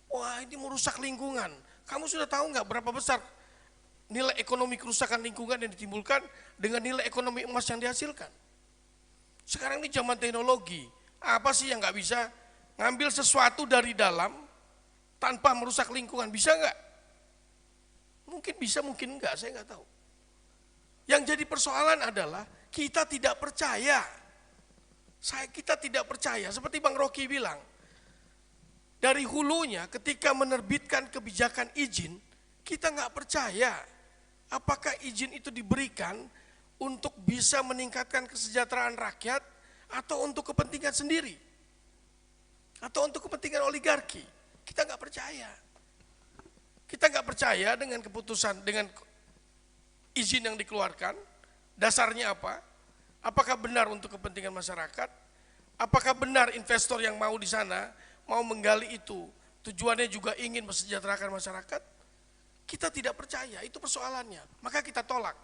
Speaker 4: Wah, ini merusak lingkungan. Kamu sudah tahu nggak berapa besar nilai ekonomi kerusakan lingkungan yang ditimbulkan dengan nilai ekonomi emas yang dihasilkan? Sekarang ini zaman teknologi. Apa sih yang nggak bisa ngambil sesuatu dari dalam tanpa merusak lingkungan? Bisa nggak? Mungkin bisa, mungkin enggak, saya nggak tahu. Yang jadi persoalan adalah kita tidak percaya. Kita tidak percaya, seperti Bang Rocky bilang, dari hulunya ketika menerbitkan kebijakan izin, kita nggak percaya apakah izin itu diberikan untuk bisa meningkatkan kesejahteraan rakyat atau untuk kepentingan sendiri, atau untuk kepentingan oligarki. Kita nggak percaya. Kita nggak percaya dengan keputusan, dengan izin yang dikeluarkan, dasarnya apa? Apakah benar untuk kepentingan masyarakat? Apakah benar investor yang mau di sana, mau menggali itu, tujuannya juga ingin mensejahterakan masyarakat? Kita tidak percaya, itu persoalannya. Maka kita tolak.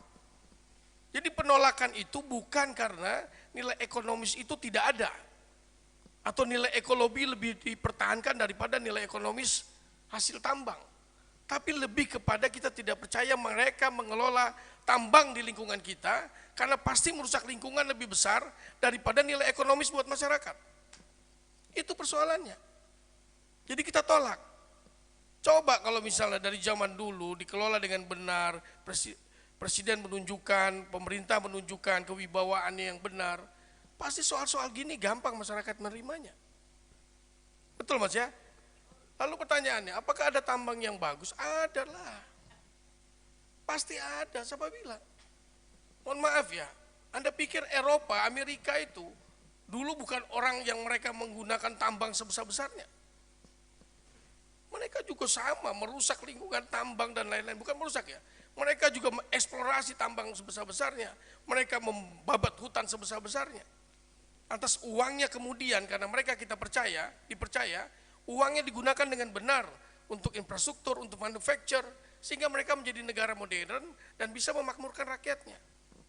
Speaker 4: Jadi penolakan itu bukan karena nilai ekonomis itu tidak ada. Atau nilai ekologi lebih dipertahankan daripada nilai ekonomis hasil tambang. Tapi lebih kepada kita tidak percaya mereka mengelola tambang di lingkungan kita, karena pasti merusak lingkungan lebih besar daripada nilai ekonomis buat masyarakat. Itu persoalannya. Jadi kita tolak. Coba kalau misalnya dari zaman dulu dikelola dengan benar, presiden menunjukkan, pemerintah menunjukkan kewibawaannya yang benar, pasti soal-soal gini gampang masyarakat menerimanya. Betul Mas ya? Lalu pertanyaannya, apakah ada tambang yang bagus? Ada lah. Pasti ada, siapa bilang? Mohon maaf ya, Anda pikir Eropa, Amerika itu dulu bukan orang yang mereka menggunakan tambang sebesar-besarnya. Mereka juga sama, merusak lingkungan tambang dan lain-lain. Bukan merusak ya, mereka juga mengeksplorasi tambang sebesar-besarnya. Mereka membabat hutan sebesar-besarnya. Atas uangnya kemudian, karena mereka kita dipercaya, uangnya digunakan dengan benar untuk infrastruktur, untuk manufacture, sehingga mereka menjadi negara modern dan bisa memakmurkan rakyatnya.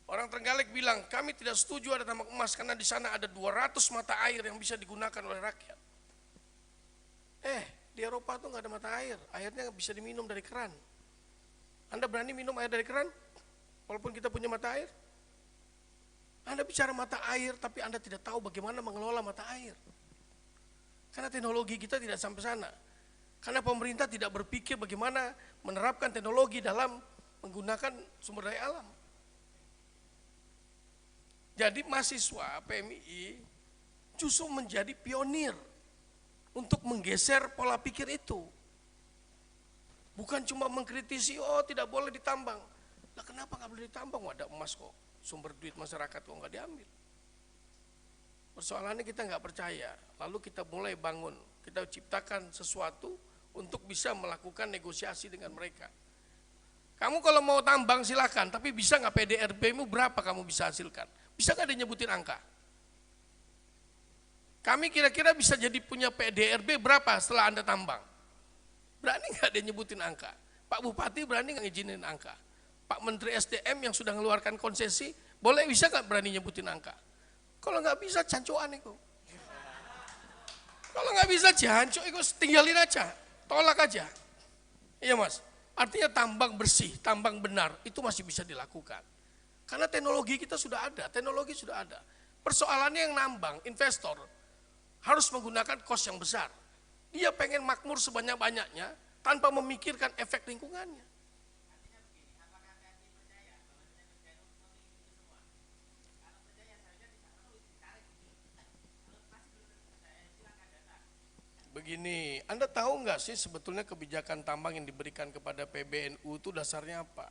Speaker 4: Orang Trenggalek bilang, kami tidak setuju ada tambang emas karena di sana ada 200 mata air yang bisa digunakan oleh rakyat. Di Eropa tuh nggak ada mata air, airnya bisa diminum dari keran. Anda berani minum air dari keran? Walaupun kita punya mata air? Anda bicara mata air, tapi Anda tidak tahu bagaimana mengelola mata air. Karena teknologi kita tidak sampai sana. Karena pemerintah tidak berpikir bagaimana menerapkan teknologi dalam menggunakan sumber daya alam. Jadi mahasiswa PMI justru menjadi pionir untuk menggeser pola pikir itu. Bukan cuma mengkritisi, oh tidak boleh ditambang. Lah kenapa nggak boleh ditambang? Ada emas kok, sumber duit masyarakat kok nggak diambil. Persoalannya kita nggak percaya, lalu kita mulai bangun, kita ciptakan sesuatu untuk bisa melakukan negosiasi dengan mereka. Kamu kalau mau tambang silakan, tapi bisa nggak PDRB-mu berapa kamu bisa hasilkan? Bisa nggak dia nyebutin angka? Kami kira-kira bisa jadi punya PDRB berapa setelah Anda tambang? Berani nggak dia nyebutin angka? Pak Bupati berani nggak ngizinin angka? Pak Menteri SDM yang sudah mengeluarkan konsesi, boleh bisa nggak berani nyebutin angka? Kalau nggak bisa cancoan itu. Kalau nggak bisa jancok itu tinggalin aja, tolak aja. Iya mas, artinya tambang bersih, tambang benar itu masih bisa dilakukan. Karena teknologi kita sudah ada, teknologi sudah ada. Persoalannya yang nambang, investor harus menggunakan kos yang besar. Dia pengen makmur sebanyak-banyaknya tanpa memikirkan efek lingkungannya. Begini, Anda tahu nggak sih sebetulnya kebijakan tambang yang diberikan kepada PBNU itu dasarnya apa?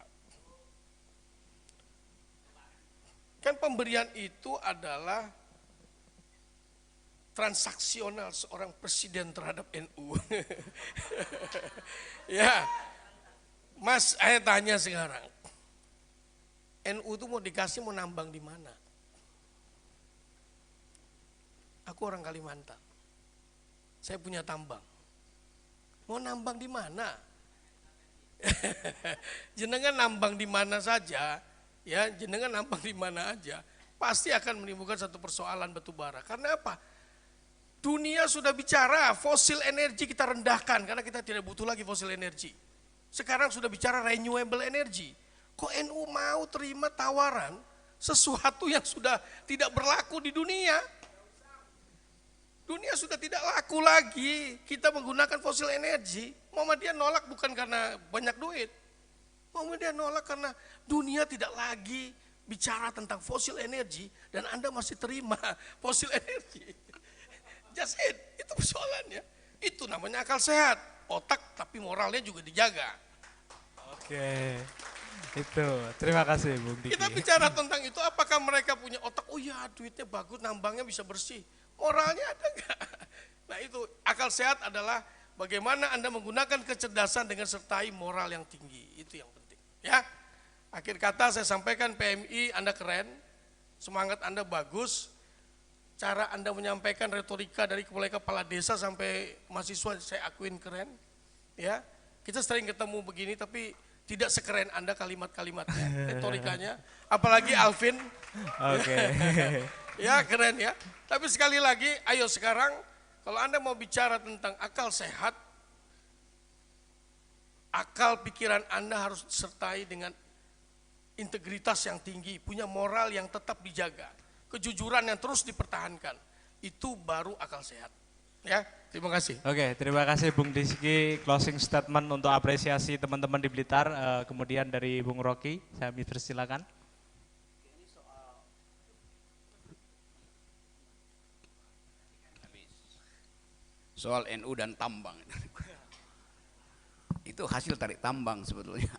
Speaker 4: Kan pemberian itu adalah transaksional seorang presiden terhadap NU. Ya, Mas, saya tanya sekarang, NU itu mau dikasih mau nambang di mana? Aku orang Kalimantan. Saya punya tambang. Mau nambang di mana? Jenengan nambang di mana saja, ya, jenengan nambang di mana aja, pasti akan menimbulkan satu persoalan batu bara. Karena apa? Dunia sudah bicara fosil energi kita rendahkan karena kita tidak butuh lagi fosil energi. Sekarang sudah bicara renewable energy. Kok NU mau terima tawaran sesuatu yang sudah tidak berlaku di dunia? Dunia sudah tidak laku lagi, kita menggunakan fosil energi. Muhammadiyah nolak bukan karena banyak duit. Muhammadiyah nolak karena dunia tidak lagi bicara tentang fosil energi dan Anda masih terima fosil energi. Just it, itu persoalannya. Itu namanya akal sehat, otak tapi moralnya juga dijaga.
Speaker 2: Oke, itu terima kasih Bung Diki.
Speaker 4: Kita bicara tentang itu, apakah mereka punya otak? Oh ya, duitnya bagus, nambangnya bisa bersih. Moralnya ada enggak? Nah itu akal sehat adalah bagaimana Anda menggunakan kecerdasan dengan sertai moral yang tinggi. Itu yang penting. Ya, akhir kata saya sampaikan PMI Anda keren, semangat Anda bagus, cara Anda menyampaikan retorika dari mulai kepala desa sampai mahasiswa saya akuin keren. Ya, kita sering ketemu begini tapi tidak sekeren Anda kalimat-kalimatnya, retorikanya. Apalagi Alvin.
Speaker 2: Oke.
Speaker 4: Ya keren ya, tapi sekali lagi ayo sekarang kalau Anda mau bicara tentang akal sehat, akal pikiran Anda harus disertai dengan integritas yang tinggi, punya moral yang tetap dijaga, kejujuran yang terus dipertahankan, itu baru akal sehat. Ya, terima kasih.
Speaker 2: Oke, terima kasih Bung Diki, closing statement untuk apresiasi teman-teman di Blitar, kemudian dari Bung Rocky, saya persilakan.
Speaker 3: Soal NU dan tambang. Itu hasil tarik tambang sebetulnya.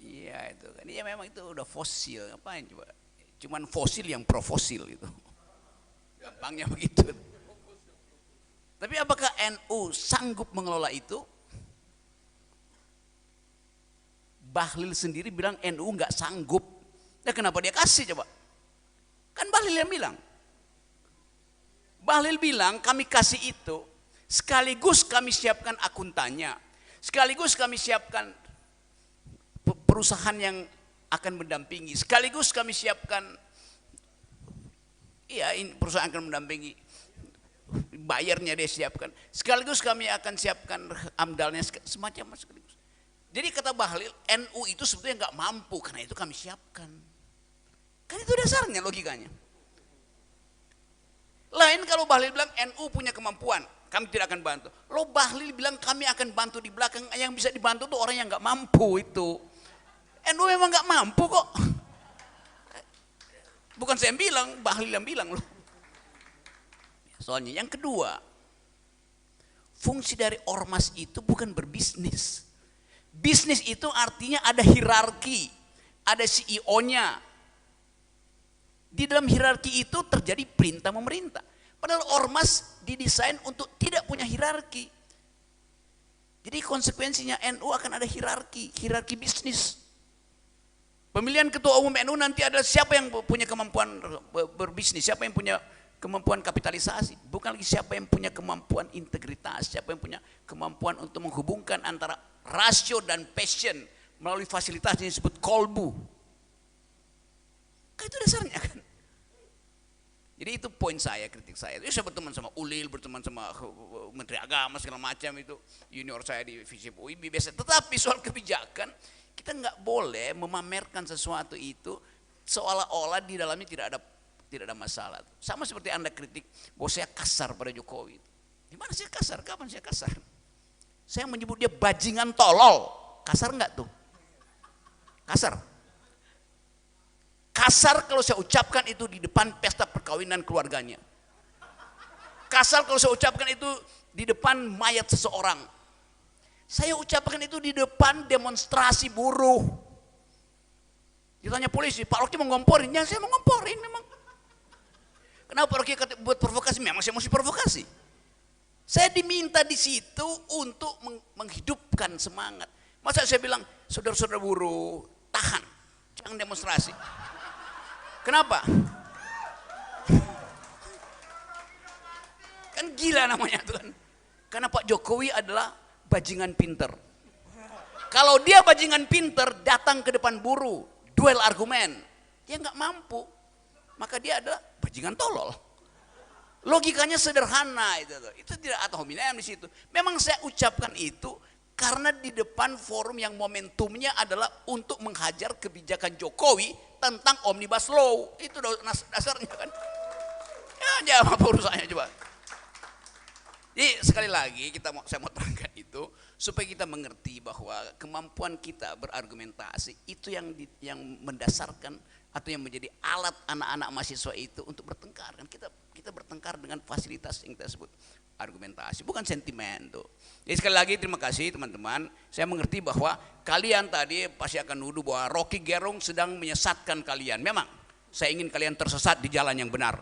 Speaker 3: Iya itu kan. Iya memang itu udah fosil. Ngapain coba? Cuman fosil yang pro fosil itu. Gampangnya begitu. Tapi apakah NU sanggup mengelola itu? Bahlil sendiri bilang NU nggak sanggup. Nah kenapa dia kasih coba? Kan Bahlil yang bilang. Bahlil bilang kami kasih itu sekaligus kami siapkan akuntannya, sekaligus kami siapkan perusahaan yang akan mendampingi, sekaligus kami siapkan, iya ini perusahaan akan mendampingi bayarnya dia siapkan. Sekaligus kami akan siapkan amdalnya semacam sekaligus. Jadi kata Bahlil, NU itu sebetulnya nggak mampu, karena itu kami siapkan. Kan itu dasarnya logikanya. Lain kalau Bahlil bilang NU punya kemampuan, kami tidak akan bantu. Lo Bahlil bilang kami akan bantu di belakang, yang bisa dibantu tuh orang yang nggak mampu itu. NU memang nggak mampu kok. Bukan saya yang bilang, Bahlil yang bilang loh. Soalnya yang kedua, fungsi dari ormas itu bukan berbisnis. Bisnis itu artinya ada hierarki, ada CEO-nya. Di dalam hierarki itu terjadi perintah memerintah. Padahal ormas didesain untuk tidak punya hierarki. Jadi konsekuensinya NU akan ada hierarki bisnis. Pemilihan ketua umum NU nanti adalah siapa yang punya kemampuan berbisnis, siapa yang punya kemampuan kapitalisasi, bukan lagi siapa yang punya kemampuan integritas, siapa yang punya kemampuan untuk menghubungkan antara rasio dan passion melalui fasilitas yang disebut kolbu. Itu dasarnya kan. Jadi itu poin saya, kritik saya. Itu saya berteman sama Ulil, berteman sama Menteri Agama segala macam, itu junior saya di FISIP UIB biasa. Tetapi soal kebijakan kita nggak boleh memamerkan sesuatu itu seolah-olah di dalamnya tidak ada masalah. Sama seperti Anda kritik bahwa saya kasar pada Jokowi. Di mana saya kasar? Kapan saya kasar? Saya menyebut dia bajingan tolol. Kasar nggak tuh? Kasar. Kasar kalau saya ucapkan itu di depan pesta perkawinan keluarganya. Kasar kalau saya ucapkan itu di depan mayat seseorang. Saya ucapkan itu di depan demonstrasi buruh. Ditanya polisi, Pak Rocky mau ngomporin? Ya saya mau ngomporin memang. Kenapa Pak Rocky buat provokasi? Memang saya mesti provokasi. Saya diminta di situ untuk menghidupkan semangat. Masa saya bilang, saudara-saudara buruh, tahan, jangan demonstrasi. Kenapa? Kan gila namanya tuh kan. Karena Pak Jokowi adalah bajingan pinter. Kalau dia bajingan pinter datang ke depan buruh, duel argumen, dia nggak mampu. Maka dia adalah bajingan tolol. Logikanya sederhana itu tidak ad hominem di situ. Memang saya ucapkan itu karena di depan forum yang momentumnya adalah untuk menghajar kebijakan Jokowi tentang Omnibus Law. Itu dasarnya kan. Ya apa urusannya coba. Jadi sekali lagi saya mau terangkan itu supaya kita mengerti bahwa kemampuan kita berargumentasi itu yang mendasarkan atau yang menjadi alat anak-anak mahasiswa itu untuk bertengkar. Kan kita bertengkar dengan fasilitas yang kita sebut argumentasi, bukan sentimen tuh. Jadi sekali lagi terima kasih teman-teman. Saya mengerti bahwa kalian tadi pasti akan nuduh bahwa Rocky Gerung sedang menyesatkan kalian. Memang saya ingin kalian tersesat di jalan yang benar.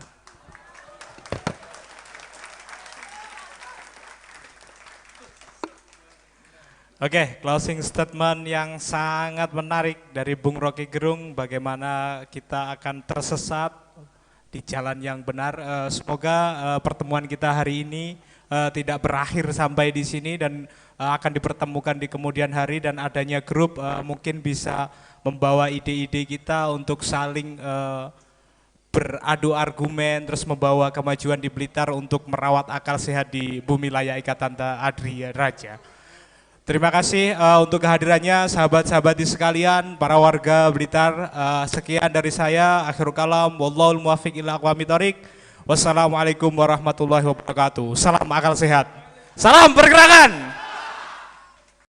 Speaker 2: Oke, closing statement yang sangat menarik dari Bung Rocky Gerung, bagaimana kita akan tersesat di jalan yang benar. Semoga pertemuan kita hari ini tidak berakhir sampai di sini dan akan dipertemukan di kemudian hari, dan adanya grup mungkin bisa membawa ide-ide kita untuk saling beradu argumen, terus membawa kemajuan di Blitar untuk merawat akal sehat di bumi layak Ikatan Adri Raja. Terima kasih untuk kehadirannya sahabat-sahabat di sekalian, para warga Blitar. Sekian dari saya, akhirul kalam, wallahul muwaffiq ila aqwamit thoriq. Wassalamualaikum warahmatullahi wabarakatuh. Salam akal sehat. Salam pergerakan.